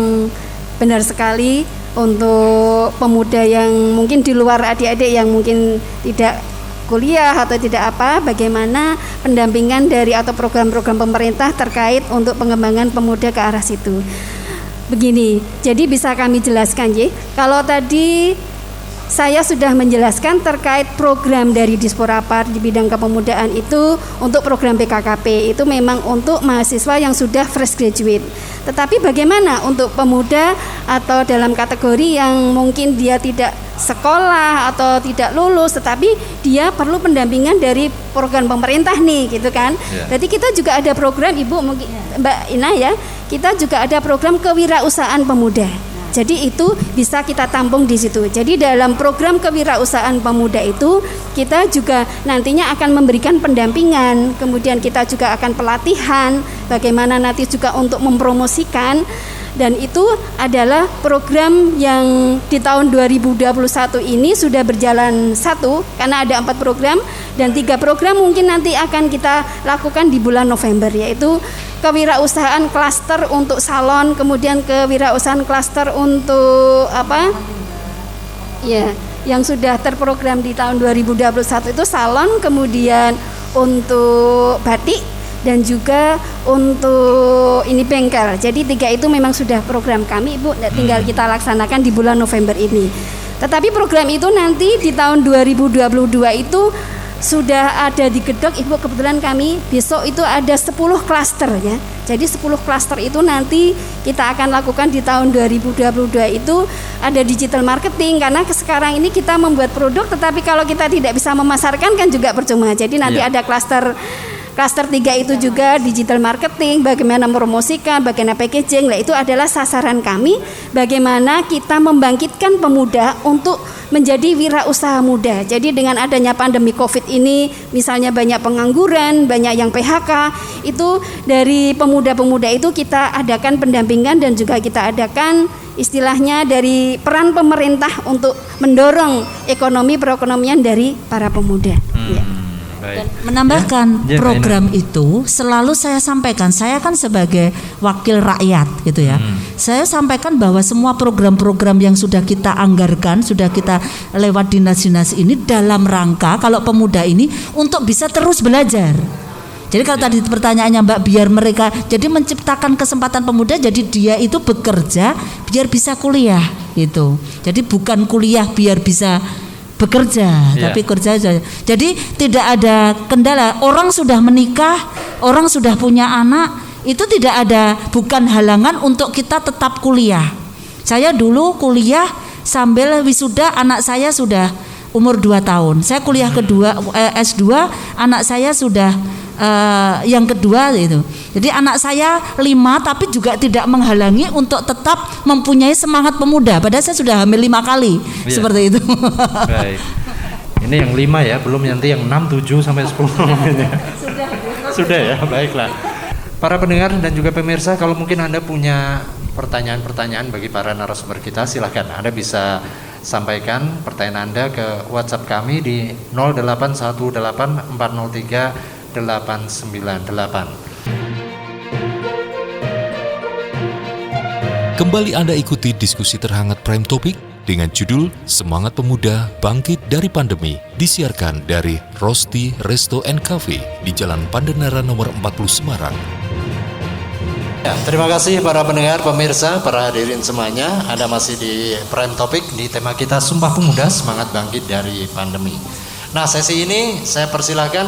benar sekali untuk pemuda yang mungkin di luar adik-adik yang mungkin tidak kuliah atau tidak apa, bagaimana pendampingan dari atau program-program pemerintah terkait untuk pengembangan pemuda ke arah situ. Begini, jadi bisa kami jelaskan kalau tadi saya sudah menjelaskan terkait program dari Disporapar di bidang kepemudaan itu untuk program PKKP itu memang untuk mahasiswa yang sudah fresh graduate. Tetapi bagaimana untuk pemuda atau dalam kategori yang mungkin dia tidak sekolah atau tidak lulus tetapi dia perlu pendampingan dari program pemerintah nih gitu kan. Jadi kita juga ada program Ibu mungkin Mbak Ina ya, kita juga ada program kewirausahaan pemuda. Jadi itu bisa kita tampung di situ. Jadi dalam program kewirausahaan pemuda itu kita juga nantinya akan memberikan pendampingan, kemudian kita juga akan pelatihan bagaimana nanti juga untuk mempromosikan, dan itu adalah program yang di tahun 2021 ini sudah berjalan 1 karena ada 4 program dan 3 program mungkin nanti akan kita lakukan di bulan November, yaitu kewirausahaan klaster untuk salon, kemudian kewirausahaan klaster untuk yang sudah terprogram di tahun 2021 itu salon, kemudian untuk batik dan juga untuk ini bengkel. Jadi 3 itu memang sudah program kami Ibu, tinggal kita laksanakan di bulan November ini. Tetapi program itu nanti di tahun 2022 itu sudah ada di Gedok Ibu, kebetulan kami besok itu ada 10 klaster ya. Jadi 10 klaster itu nanti kita akan lakukan di tahun 2022 itu ada digital marketing, karena sekarang ini kita membuat produk tetapi kalau kita tidak bisa memasarkan kan juga percuma. Jadi nanti ada klaster 3 itu juga digital marketing, bagaimana mempromosikan, bagaimana packaging. Nah, itu adalah sasaran kami, bagaimana kita membangkitkan pemuda untuk menjadi wirausaha muda. Jadi dengan adanya pandemi Covid ini, misalnya banyak pengangguran, banyak yang PHK, itu dari pemuda-pemuda itu kita adakan pendampingan dan juga kita adakan istilahnya dari peran pemerintah untuk mendorong ekonomi perekonomian dari para pemuda. Dan menambahkan program itu selalu saya sampaikan, saya kan sebagai wakil rakyat gitu ya. Saya sampaikan bahwa semua program-program yang sudah kita anggarkan, sudah kita lewat dinas-dinas ini dalam rangka kalau pemuda ini untuk bisa terus belajar. Jadi kalau tadi pertanyaannya Mbak, biar mereka jadi menciptakan kesempatan pemuda, jadi dia itu bekerja biar bisa kuliah gitu. Jadi bukan kuliah biar bisa bekerja, tapi kerja saja. Jadi tidak ada kendala. Orang sudah menikah, orang sudah punya anak, itu tidak ada, bukan halangan untuk kita tetap kuliah. Saya dulu kuliah sambil wisuda, anak saya sudah umur 2 tahun. Saya kuliah kedua S2, anak saya sudah yang kedua itu. Jadi anak saya 5 tapi juga tidak menghalangi untuk tetap mempunyai semangat pemuda. Padahal saya sudah hamil 5 kali seperti itu. Baik. Ini yang 5 ya, belum nanti yang 6, 7 sampai 10 Sudah ya, baiklah. Para pendengar dan juga pemirsa, kalau mungkin Anda punya pertanyaan-pertanyaan bagi para narasumber kita, silahkan Anda bisa sampaikan pertanyaan Anda ke WhatsApp kami di 0818403898. Kembali Anda ikuti diskusi terhangat Prime Topic dengan judul Semangat Pemuda Bangkit dari Pandemi, disiarkan dari Rosti Resto and Cafe di Jalan Pandenara nomor 40 Semarang. Ya, terima kasih para pendengar, pemirsa, para hadirin semuanya. Anda masih di Prime Topic di tema kita Sumpah Pemuda Semangat Bangkit dari Pandemi. Nah, sesi ini saya persilahkan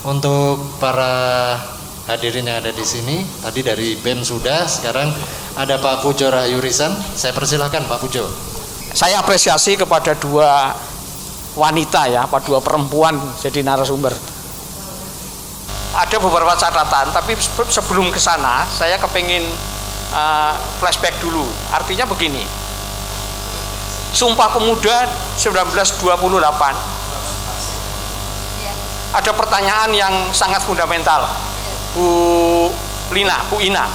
untuk para hadirin yang ada di sini. Tadi dari BEM sudah, sekarang ada Pak Pujo Rahayu Rizan. Saya persilahkan Pak Pujo. Saya apresiasi kepada dua wanita ya, dua perempuan jadi narasumber. Ada beberapa catatan, tapi sebelum ke sana saya kepingin flashback dulu. Artinya begini, Sumpah Pemuda 1928, ada pertanyaan yang sangat fundamental, Bu Ina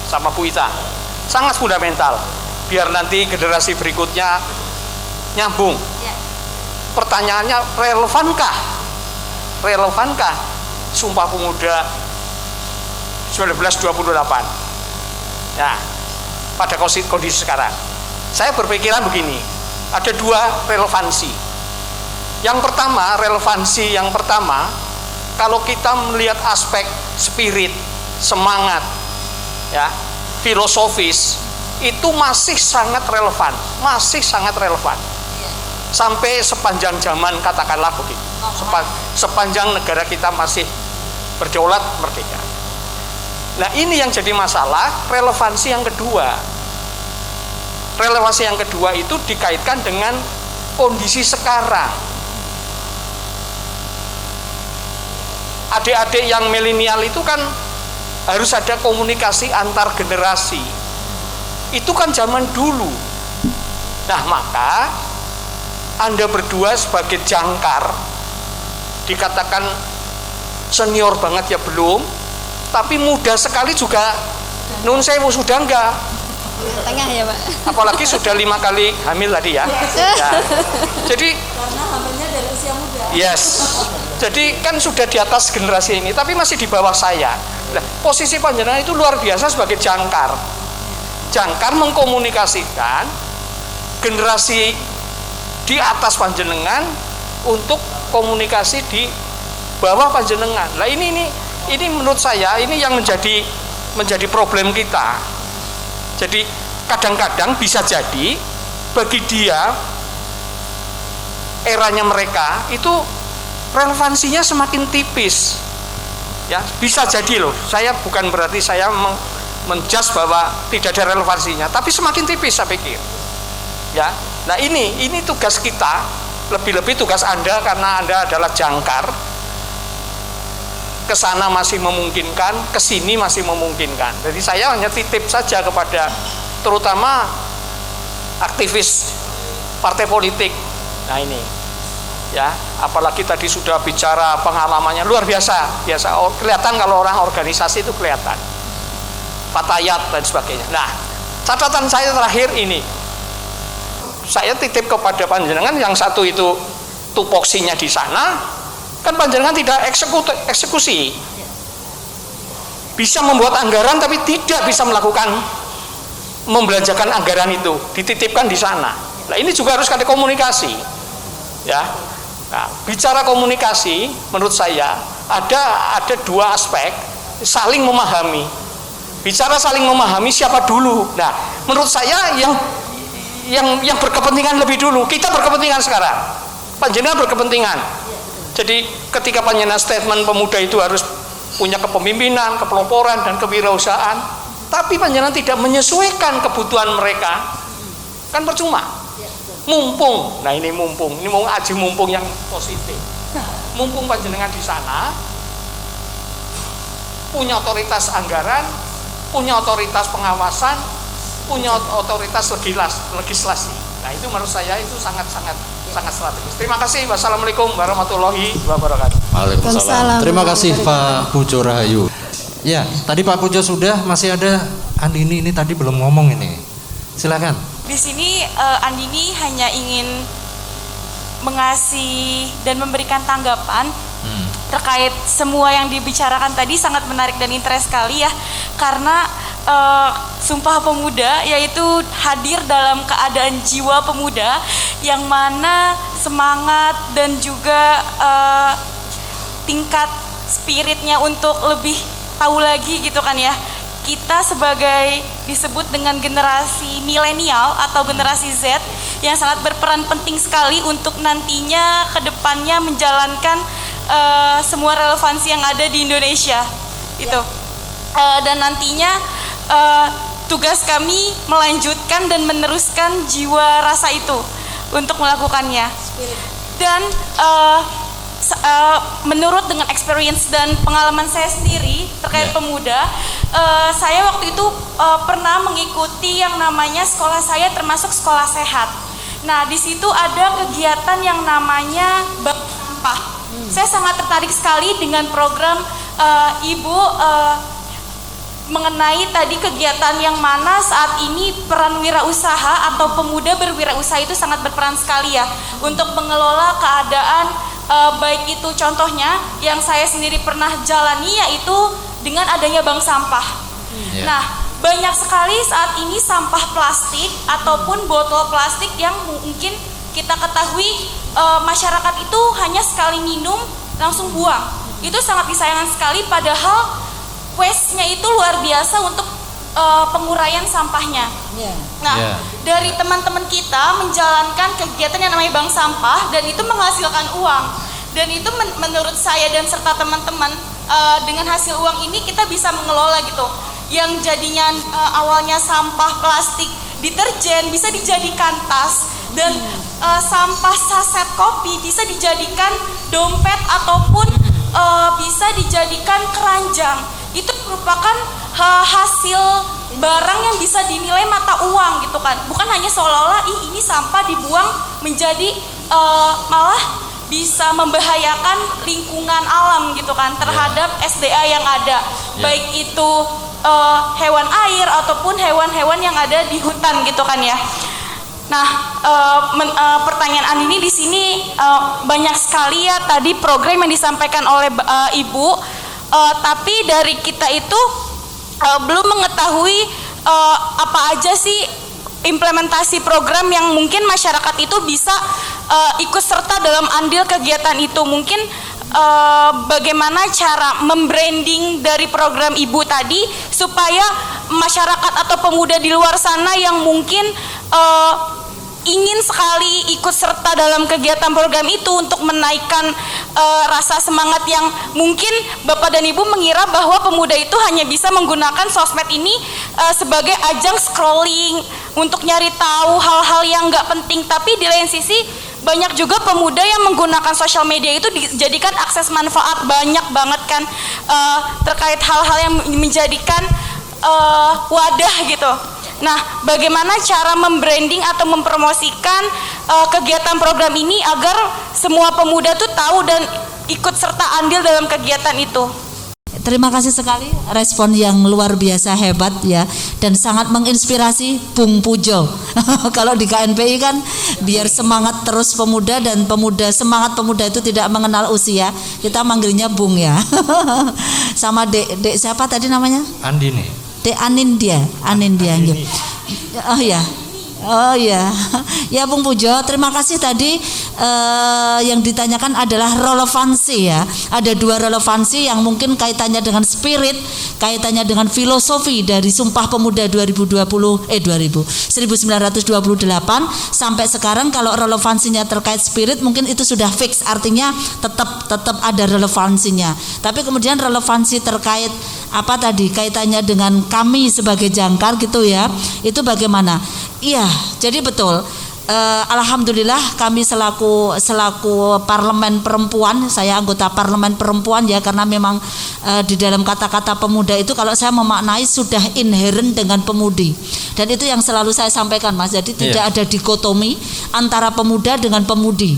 sama Bu Ita, sangat fundamental, biar nanti generasi berikutnya nyambung. Pertanyaannya, relevankah Sumpah Pemuda 1928 ya pada kondisi sekarang? Saya berpikiran begini, ada dua relevansi. Yang pertama, relevansi yang pertama, kalau kita melihat aspek spirit, semangat, ya, filosofis, itu masih sangat relevan, sampai sepanjang zaman, katakanlah begitu, sepanjang negara kita masih berdaulat merdeka. Nah, ini yang jadi masalah. Relevansi yang kedua itu dikaitkan dengan kondisi sekarang. Adik-adik yang milenial itu kan harus ada komunikasi antar generasi. Itu kan zaman dulu. Nah, maka Anda berdua sebagai jangkar, dikatakan senior banget ya belum, tapi muda sekali juga, nun sewu sudah enggak. Tengah ya Pak. Apalagi sudah 5 kali hamil tadi ya. Ya. Jadi Karena hamilnya dari usia muda. yes. Jadi kan sudah di atas generasi ini, tapi masih di bawah saya. Nah, posisi panjenengan itu luar biasa sebagai jangkar. Jangkar mengkomunikasikan generasi di atas panjenengan untuk komunikasi di bawah panjenengan. Nah, ini menurut saya ini yang menjadi problem kita. Jadi kadang-kadang bisa jadi bagi dia eranya mereka itu relevansinya semakin tipis, ya bisa jadi loh. Saya bukan berarti saya menjudge bahwa tidak ada relevansinya, tapi semakin tipis saya pikir, ya. Nah ini tugas kita, lebih-lebih tugas Anda karena Anda adalah jangkar. Kesana masih memungkinkan, kesini masih memungkinkan. Jadi saya hanya titip saja kepada terutama aktivis partai politik. Nah ini. Ya, apalagi tadi sudah bicara pengalamannya luar biasa. Kelihatan kalau orang organisasi itu kelihatan. Fatayat dan sebagainya. Nah, catatan saya terakhir ini. Saya titip kepada panjenengan yang satu itu tupoksinya di sana, kan panjenengan tidak eksekusi. Bisa membuat anggaran tapi tidak bisa membelanjakan anggaran itu, dititipkan di sana. Nah, ini juga harus ada komunikasi. Ya. Nah, bicara komunikasi, menurut saya ada dua aspek, saling memahami. Bicara saling memahami siapa dulu. Nah, menurut saya yang berkepentingan lebih dulu. Kita berkepentingan sekarang. Panjenengan berkepentingan. Jadi ketika panjenengan statement pemuda itu harus punya kepemimpinan, kepeloporan dan kewirausahaan, tapi panjenengan tidak menyesuaikan kebutuhan mereka, kan percuma. Mumpung mau aji mumpung yang positif. Mumpung panjenengan di sana punya otoritas anggaran, punya otoritas pengawasan, punya otoritas legislasi. Nah, itu menurut saya itu sangat strategis. Terima kasih. Wassalamualaikum warahmatullahi wabarakatuh. Waalaikumsalam. Terima kasih Pak Pujo Rahayu. Ya, tadi Pak Pujo sudah, masih ada Andini ini tadi belum ngomong ini. Silakan. Di sini Andini hanya ingin mengasih dan memberikan tanggapan terkait semua yang dibicarakan tadi. Sangat menarik dan interest sekali ya, karena Sumpah Pemuda yaitu hadir dalam keadaan jiwa pemuda yang mana semangat dan juga tingkat spiritnya untuk lebih tahu lagi gitu kan ya. Kita sebagai disebut dengan generasi milenial atau generasi Z yang sangat berperan penting sekali untuk nantinya ke depannya menjalankan semua relevansi yang ada di Indonesia. itu. Dan nantinya tugas kami melanjutkan dan meneruskan jiwa rasa itu untuk melakukannya. Dan menurut dengan experience dan pengalaman saya sendiri terkait pemuda, saya waktu itu pernah mengikuti yang namanya sekolah saya termasuk sekolah sehat. Nah, di situ ada kegiatan yang namanya bank sampah. Saya sangat tertarik sekali dengan program Ibu mengenai tadi kegiatan yang mana saat ini peran wirausaha atau pemuda berwirausaha itu sangat berperan sekali ya untuk mengelola keadaan, baik itu contohnya yang saya sendiri pernah jalani yaitu dengan adanya bank sampah. Nah, banyak sekali saat ini sampah plastik ataupun botol plastik yang mungkin kita ketahui masyarakat itu hanya sekali minum langsung buang. Itu sangat disayangkan sekali, padahal waste-nya itu luar biasa untuk penguraian sampahnya. Nah, dari teman-teman kita menjalankan kegiatan yang namanya bank sampah dan itu menghasilkan uang. Dan itu menurut saya dan serta teman-teman dengan hasil uang ini kita bisa mengelola gitu. Yang jadinya awalnya sampah plastik deterjen bisa dijadikan tas, dan sampah saset kopi bisa dijadikan dompet ataupun bisa dijadikan keranjang. Itu merupakan hasil barang yang bisa dinilai mata uang gitu kan, bukan hanya seolah-olah ini sampah dibuang menjadi malah bisa membahayakan lingkungan alam gitu kan terhadap SDA yang ada, baik itu hewan air ataupun hewan-hewan yang ada di hutan gitu kan ya. Nah, pertanyaan ini di sini banyak sekali ya tadi program yang disampaikan oleh Ibu, tapi dari kita itu belum mengetahui apa aja sih implementasi program yang mungkin masyarakat itu bisa ikut serta dalam andil kegiatan itu. Mungkin bagaimana cara membranding dari program Ibu tadi supaya masyarakat atau pemuda di luar sana yang mungkin ingin sekali ikut serta dalam kegiatan program itu untuk menaikkan rasa semangat yang mungkin Bapak dan Ibu mengira bahwa pemuda itu hanya bisa menggunakan sosmed ini sebagai ajang scrolling untuk nyari tahu hal-hal yang nggak penting, tapi di lain sisi banyak juga pemuda yang menggunakan sosial media itu dijadikan akses manfaat banyak banget kan terkait hal-hal yang menjadikan wadah gitu. Nah, bagaimana cara membranding atau mempromosikan kegiatan program ini agar semua pemuda tuh tahu dan ikut serta andil dalam kegiatan itu? Terima kasih sekali respon yang luar biasa hebat ya, dan sangat menginspirasi Bung Pujo. Kalau di KNPI kan biar semangat terus pemuda, dan semangat pemuda itu tidak mengenal usia. Kita manggilnya Bung ya. Sama Dek siapa tadi namanya? Andini. Dek Anindya. Oh ya, ya Bung Pujo, terima kasih tadi yang ditanyakan adalah relevansi ya. Ada dua relevansi yang mungkin kaitannya dengan spirit, kaitannya dengan filosofi dari Sumpah Pemuda 1928 sampai sekarang. Kalau relevansinya terkait spirit mungkin itu sudah fix, artinya tetap ada relevansinya. Tapi kemudian relevansi terkait apa tadi kaitannya dengan kami sebagai jangkar gitu ya, itu bagaimana? Iya, jadi betul. Alhamdulillah kami selaku parlemen perempuan, saya anggota parlemen perempuan ya, karena memang di dalam kata-kata pemuda itu kalau saya memaknai sudah inherent dengan pemudi, dan itu yang selalu saya sampaikan Mas. Jadi tidak ada dikotomi antara pemuda dengan pemudi,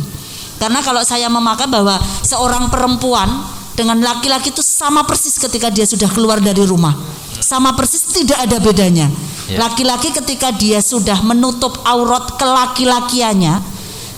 karena kalau saya memakai bahwa seorang perempuan dengan laki-laki itu sama persis ketika dia sudah keluar dari rumah, sama persis, tidak ada bedanya. Laki-laki ketika dia sudah menutup aurat kelaki-lakiannya,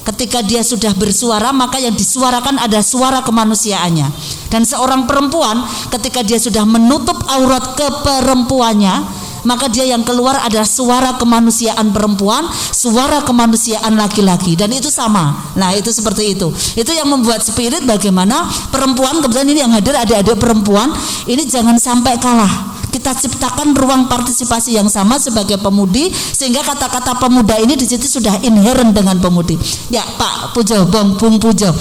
ketika dia sudah bersuara, maka yang disuarakan ada suara kemanusiaannya. Dan seorang perempuan ketika dia sudah menutup aurat keperempuannya, maka dia yang keluar adalah suara kemanusiaan perempuan, suara kemanusiaan laki-laki, dan itu sama. Nah, itu seperti itu. Itu yang membuat spirit bagaimana perempuan, kebetulan ini yang hadir adik-adik perempuan, ini jangan sampai kalah. Kita kita ciptakan ruang partisipasi yang sama sebagai pemudi, sehingga kata-kata pemuda ini di situ sudah inherent dengan pemudi. Ya Pak Pujo, Bung Pujo.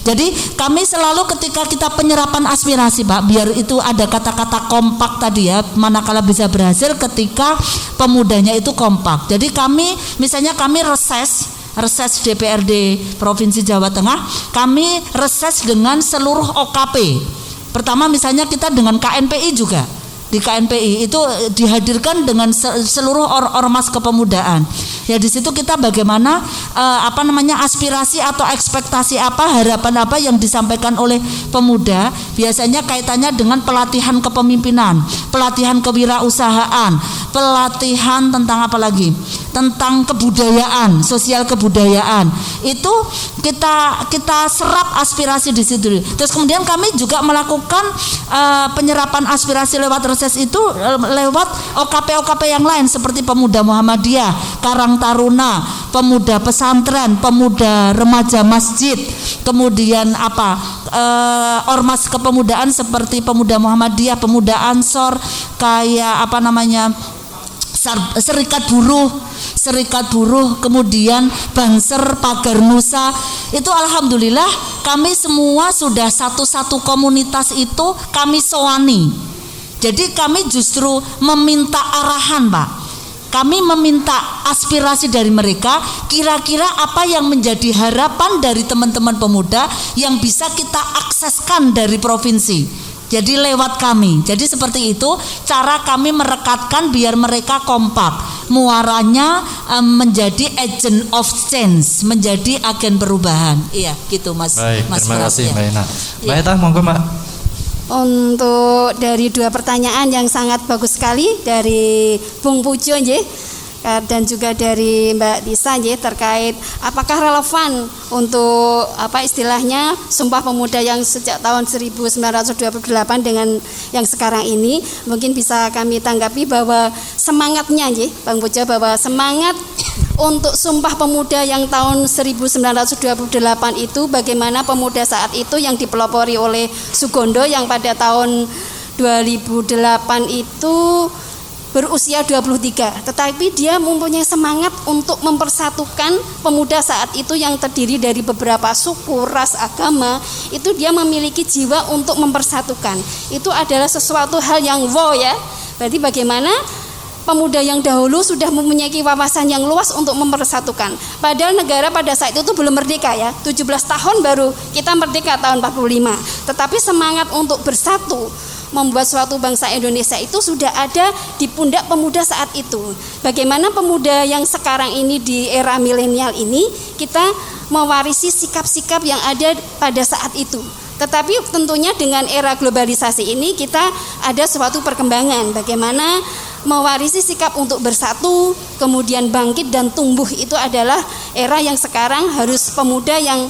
Jadi kami selalu ketika kita penyerapan aspirasi Pak, biar itu ada kata-kata kompak tadi ya, manakala bisa berhasil ketika pemudanya itu kompak. Jadi kami misalnya kami reses DPRD Provinsi Jawa Tengah, kami reses dengan seluruh OKP. Pertama misalnya kita dengan KNPI juga. Di KNPI itu dihadirkan dengan seluruh ormas kepemudaan. Ya di situ kita bagaimana aspirasi atau ekspektasi apa, harapan apa yang disampaikan oleh pemuda, biasanya kaitannya dengan pelatihan kepemimpinan, pelatihan kewirausahaan, pelatihan tentang apa lagi? Tentang kebudayaan, sosial kebudayaan. Itu kita serap aspirasi di situ. Terus kemudian kami juga melakukan penyerapan aspirasi lewat reses itu lewat OKP yang lain seperti Pemuda Muhammadiyah, Karang Taruna, Pemuda Pesantren, Pemuda Remaja Masjid, kemudian ormas kepemudaan seperti Pemuda Muhammadiyah, Pemuda Ansor, kayak Serikat Buruh, kemudian Banser, Pagar Nusa. Itu alhamdulillah kami semua sudah satu komunitas itu kami soani. Jadi kami justru meminta arahan Pak. Kami meminta aspirasi dari mereka, kira-kira apa yang menjadi harapan dari teman-teman pemuda yang bisa kita akseskan dari provinsi. Jadi lewat kami. Jadi seperti itu cara kami merekatkan biar mereka kompak. Muaranya menjadi agent of change, menjadi agen perubahan. Iya, gitu Mas. Baik, Mas terima kasih ya. Mbak Ina. Ya. Mbak Eta, monggo Mbak. Untuk dari dua pertanyaan yang sangat bagus sekali dari Bung Pujo dan juga dari Mbak Disa terkait apakah relevan untuk istilahnya Sumpah Pemuda yang sejak tahun 1928 dengan yang sekarang ini. Mungkin bisa kami tanggapi bahwa semangatnya Bang Pujo, bahwa semangat untuk Sumpah Pemuda yang tahun 1928 itu bagaimana pemuda saat itu yang dipelopori oleh Sugondo yang pada tahun 2008 itu berusia 23, tetapi dia mempunyai semangat untuk mempersatukan pemuda saat itu yang terdiri dari beberapa suku, ras, agama. Itu dia memiliki jiwa untuk mempersatukan. Itu adalah sesuatu hal yang wow ya. Berarti bagaimana pemuda yang dahulu sudah mempunyai wawasan yang luas untuk mempersatukan. Padahal negara pada saat itu belum merdeka ya. 17 tahun baru kita merdeka tahun 45. Tetapi semangat untuk bersatu, membuat suatu bangsa Indonesia itu sudah ada di pundak pemuda saat itu. Bagaimana pemuda yang sekarang ini di era milenial ini kita mewarisi sikap-sikap yang ada pada saat itu. Tetapi tentunya dengan era globalisasi ini kita ada suatu perkembangan bagaimana mewarisi sikap untuk bersatu, kemudian bangkit dan tumbuh. Itu adalah era yang sekarang harus pemuda yang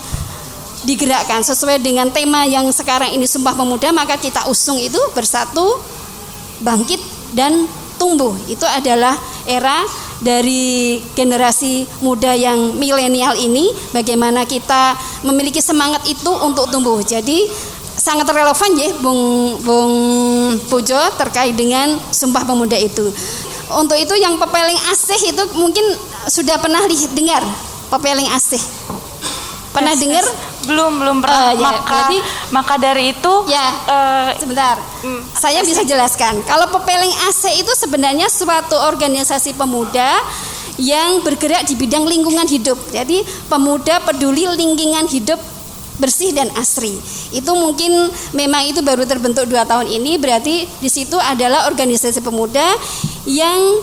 digerakkan sesuai dengan tema yang sekarang ini Sumpah Pemuda. Maka kita usung itu bersatu, bangkit dan tumbuh. Itu adalah era dari generasi muda yang milenial ini, bagaimana kita memiliki semangat itu untuk tumbuh. Jadi sangat relevan ya Bung Pujo terkait dengan Sumpah Pemuda itu. Untuk itu yang pepeling asih itu mungkin sudah pernah dengar pepeling asih. Pernah dengar? Belum pernah. Maka dari itu sebentar. Saya bisa jelaskan. Kalau pepeling AC itu sebenarnya suatu organisasi pemuda yang bergerak di bidang lingkungan hidup. Jadi pemuda peduli lingkungan hidup bersih dan asri. Itu mungkin memang itu baru terbentuk 2 tahun ini. Berarti di situ adalah organisasi pemuda yang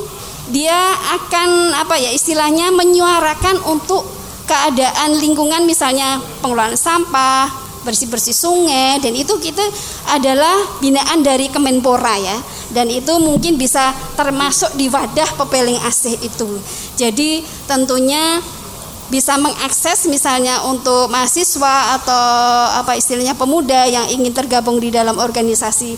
dia akan istilahnya menyuarakan untuk keadaan lingkungan, misalnya pengelolaan sampah, bersih-bersih sungai, dan itu kita adalah binaan dari Kemenpora ya, dan itu mungkin bisa termasuk di wadah pepeling asih itu. Jadi tentunya bisa mengakses misalnya untuk mahasiswa atau istilahnya pemuda yang ingin tergabung di dalam organisasi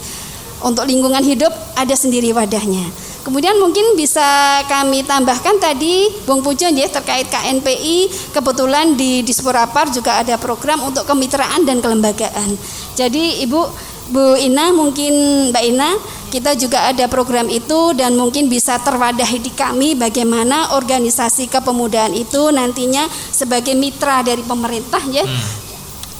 untuk lingkungan hidup, ada sendiri wadahnya. Kemudian mungkin bisa kami tambahkan tadi Bung Pujo terkait KNPI, kebetulan di Disporapar juga ada program untuk kemitraan dan kelembagaan. Jadi Ibu Bu Ina, mungkin Mbak Ina, kita juga ada program itu dan mungkin bisa terwadahi di kami bagaimana organisasi kepemudaan itu nantinya sebagai mitra dari pemerintah ya.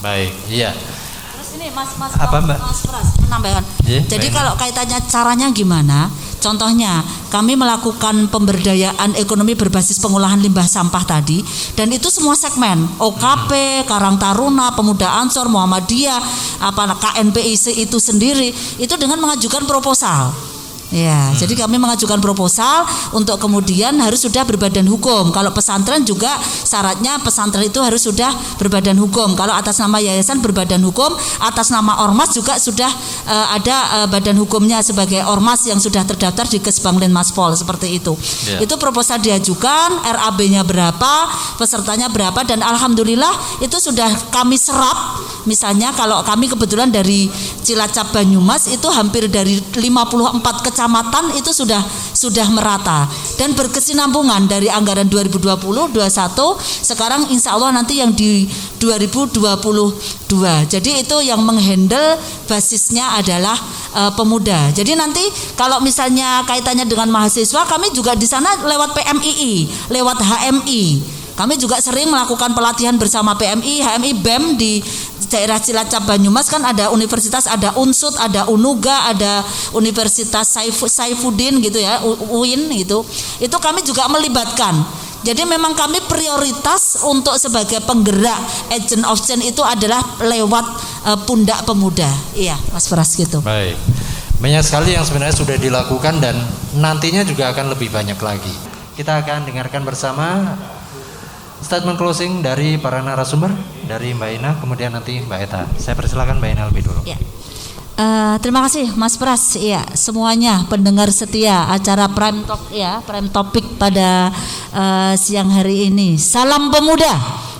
Baik, iya. Terus ini Mas Apa, Mbak? Mas Pras menambahkan. Iya, Jadi Mbak Ina. kalau kaitannya caranya gimana? Contohnya, kami melakukan pemberdayaan ekonomi berbasis pengolahan limbah sampah tadi, dan itu semua segmen, OKP, Karang Taruna, Pemuda Ansor, Muhammadiyah, KNPIC itu sendiri, itu dengan mengajukan proposal. Ya, jadi kami mengajukan proposal untuk kemudian harus sudah berbadan hukum. Kalau pesantren juga syaratnya pesantren itu harus sudah berbadan hukum. Kalau atas nama yayasan berbadan hukum, atas nama ormas juga sudah ada badan hukumnya sebagai ormas yang sudah terdaftar di Kesbanglinmaspol seperti itu. Yeah. Itu proposal diajukan, RAB-nya berapa, pesertanya berapa, dan alhamdulillah itu sudah kami serap. Misalnya kalau kami kebetulan dari Cilacap Banyumas itu hampir dari 54 kecamatan itu sudah merata dan berkesinambungan dari anggaran 2020, 21, sekarang insya Allah nanti yang di 2022. Jadi itu yang menghandle basisnya adalah pemuda. Jadi nanti kalau misalnya kaitannya dengan mahasiswa, kami juga di sana lewat PMII, lewat HMI. Kami juga sering melakukan pelatihan bersama PMI, HMI, BEM di daerah Cilacap Banyumas kan ada universitas, ada UNSUD, ada UNUGA, ada Universitas Saifuddin gitu ya, UIN gitu. Itu kami juga melibatkan. Jadi memang kami prioritas untuk sebagai penggerak agent of change itu adalah lewat pundak pemuda. Iya, Mas Pras gitu. Baik. Banyak sekali yang sebenarnya sudah dilakukan dan nantinya juga akan lebih banyak lagi. Kita akan dengarkan bersama statement closing dari para narasumber, dari Mbak Ina, kemudian nanti Mbak Eta. Saya persilakan Mbak Ina lebih dulu. Ya. Terima kasih Mas Pras. Ya, semuanya pendengar setia acara Prime Talk ya, Prime Topic pada siang hari ini. Salam pemuda.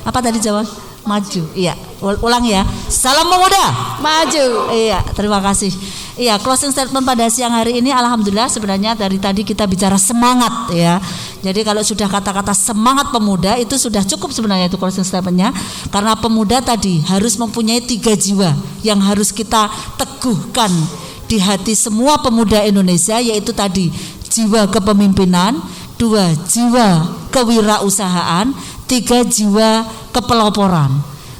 Apa tadi jawab? Maju. Iya, ulang ya. Salam pemuda. Maju. Iya, terima kasih. Iya, closing statement pada siang hari ini alhamdulillah sebenarnya dari tadi kita bicara semangat ya. Jadi kalau sudah kata-kata semangat pemuda itu sudah cukup sebenarnya itu closing statementnya. Karena pemuda tadi harus mempunyai 3 jiwa yang harus kita teguhkan di hati semua pemuda Indonesia, yaitu tadi jiwa kepemimpinan, 2 jiwa kewirausahaan, 3 jiwa kepeloporan.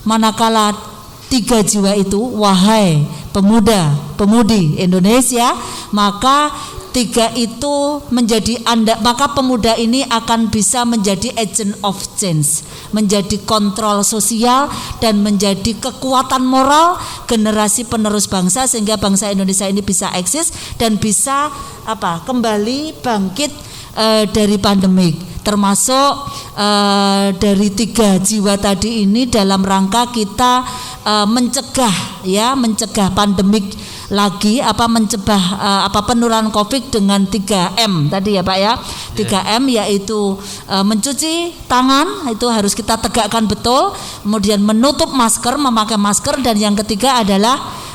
Manakala 3 jiwa itu, wahai pemuda, pemudi Indonesia, maka 3 itu menjadi maka pemuda ini akan bisa menjadi agent of change, menjadi kontrol sosial dan menjadi kekuatan moral generasi penerus bangsa sehingga bangsa Indonesia ini bisa eksis dan bisa kembali bangkit dari pandemik. Termasuk dari 3 jiwa tadi ini dalam rangka kita mencegah pandemik lagi, mencegah penularan Covid dengan 3M tadi ya Pak ya. 3M yaitu mencuci tangan, itu harus kita tegakkan betul, kemudian menutup masker, memakai masker, dan yang ketiga adalah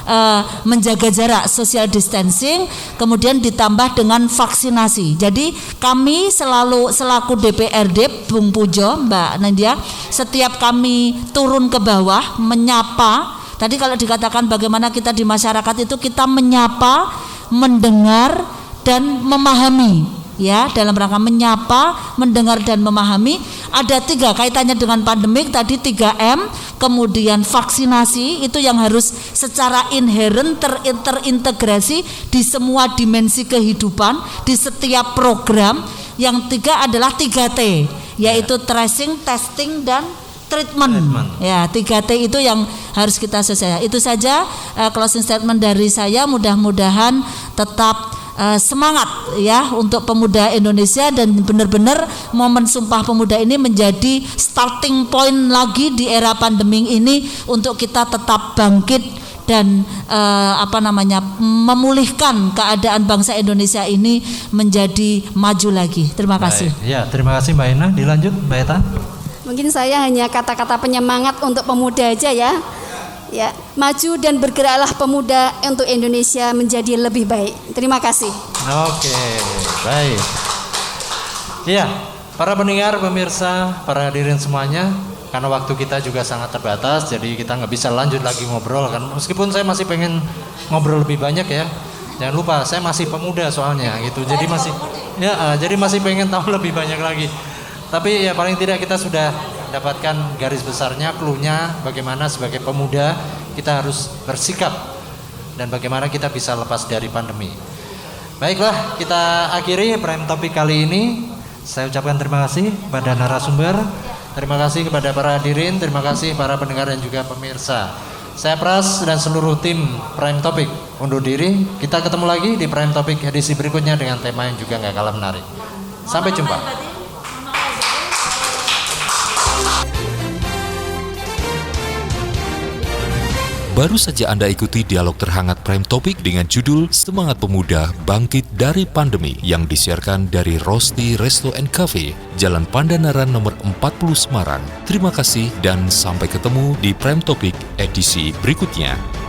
menjaga jarak, social distancing, kemudian ditambah dengan vaksinasi. Jadi kami selaku DPRD Bung Pujo, Mbak Nadia, setiap kami turun ke bawah menyapa. Tadi kalau dikatakan bagaimana kita di masyarakat itu kita menyapa, mendengar dan memahami. Ya, dalam rangka menyapa, mendengar dan memahami. Ada 3 kaitannya dengan pandemik tadi, 3M, kemudian vaksinasi itu yang harus secara inherent terintegrasi di semua dimensi kehidupan, di setiap program. Yang 3 adalah 3T, yaitu tracing, testing dan treatment. Ya, 3T itu yang harus kita selesaikan. Itu saja closing statement dari saya. Mudah-mudahan tetap semangat ya untuk pemuda Indonesia, dan benar-benar momen Sumpah Pemuda ini menjadi starting point lagi di era pandemi ini untuk kita tetap bangkit dan memulihkan keadaan bangsa Indonesia ini menjadi maju lagi. Terima kasih. Baik. Ya, terima kasih Mbak Ina. Dilanjut Mbak Eta. Mungkin saya hanya kata-kata penyemangat untuk pemuda aja ya. Ya, maju dan bergeraklah pemuda untuk Indonesia menjadi lebih baik. Terima kasih. Oke, baik. Iya, para pendengar, pemirsa, para hadirin semuanya, karena waktu kita juga sangat terbatas, jadi kita nggak bisa lanjut lagi ngobrol kan. Meskipun saya masih pengen ngobrol lebih banyak ya. Jangan lupa, saya masih pemuda soalnya gitu. Jadi masih pengen tahu lebih banyak lagi. Tapi ya paling tidak kita sudah dapatkan garis besarnya, clue-nya bagaimana sebagai pemuda kita harus bersikap dan bagaimana kita bisa lepas dari pandemi. Baiklah, kita akhiri prime topik kali ini. Saya ucapkan terima kasih kepada narasumber, terima kasih kepada para hadirin, terima kasih para pendengar dan juga pemirsa. Saya Pras dan seluruh tim Prime Topic undur diri. Kita ketemu lagi di Prime Topic edisi berikutnya dengan tema yang juga nggak kalah menarik. Sampai jumpa. Baru saja Anda ikuti dialog terhangat Prime Topic dengan judul Semangat Pemuda Bangkit dari Pandemi yang disiarkan dari Rosti Resto and Cafe, Jalan Pandanaran nomor 40 Semarang. Terima kasih dan sampai ketemu di Prime Topic edisi berikutnya.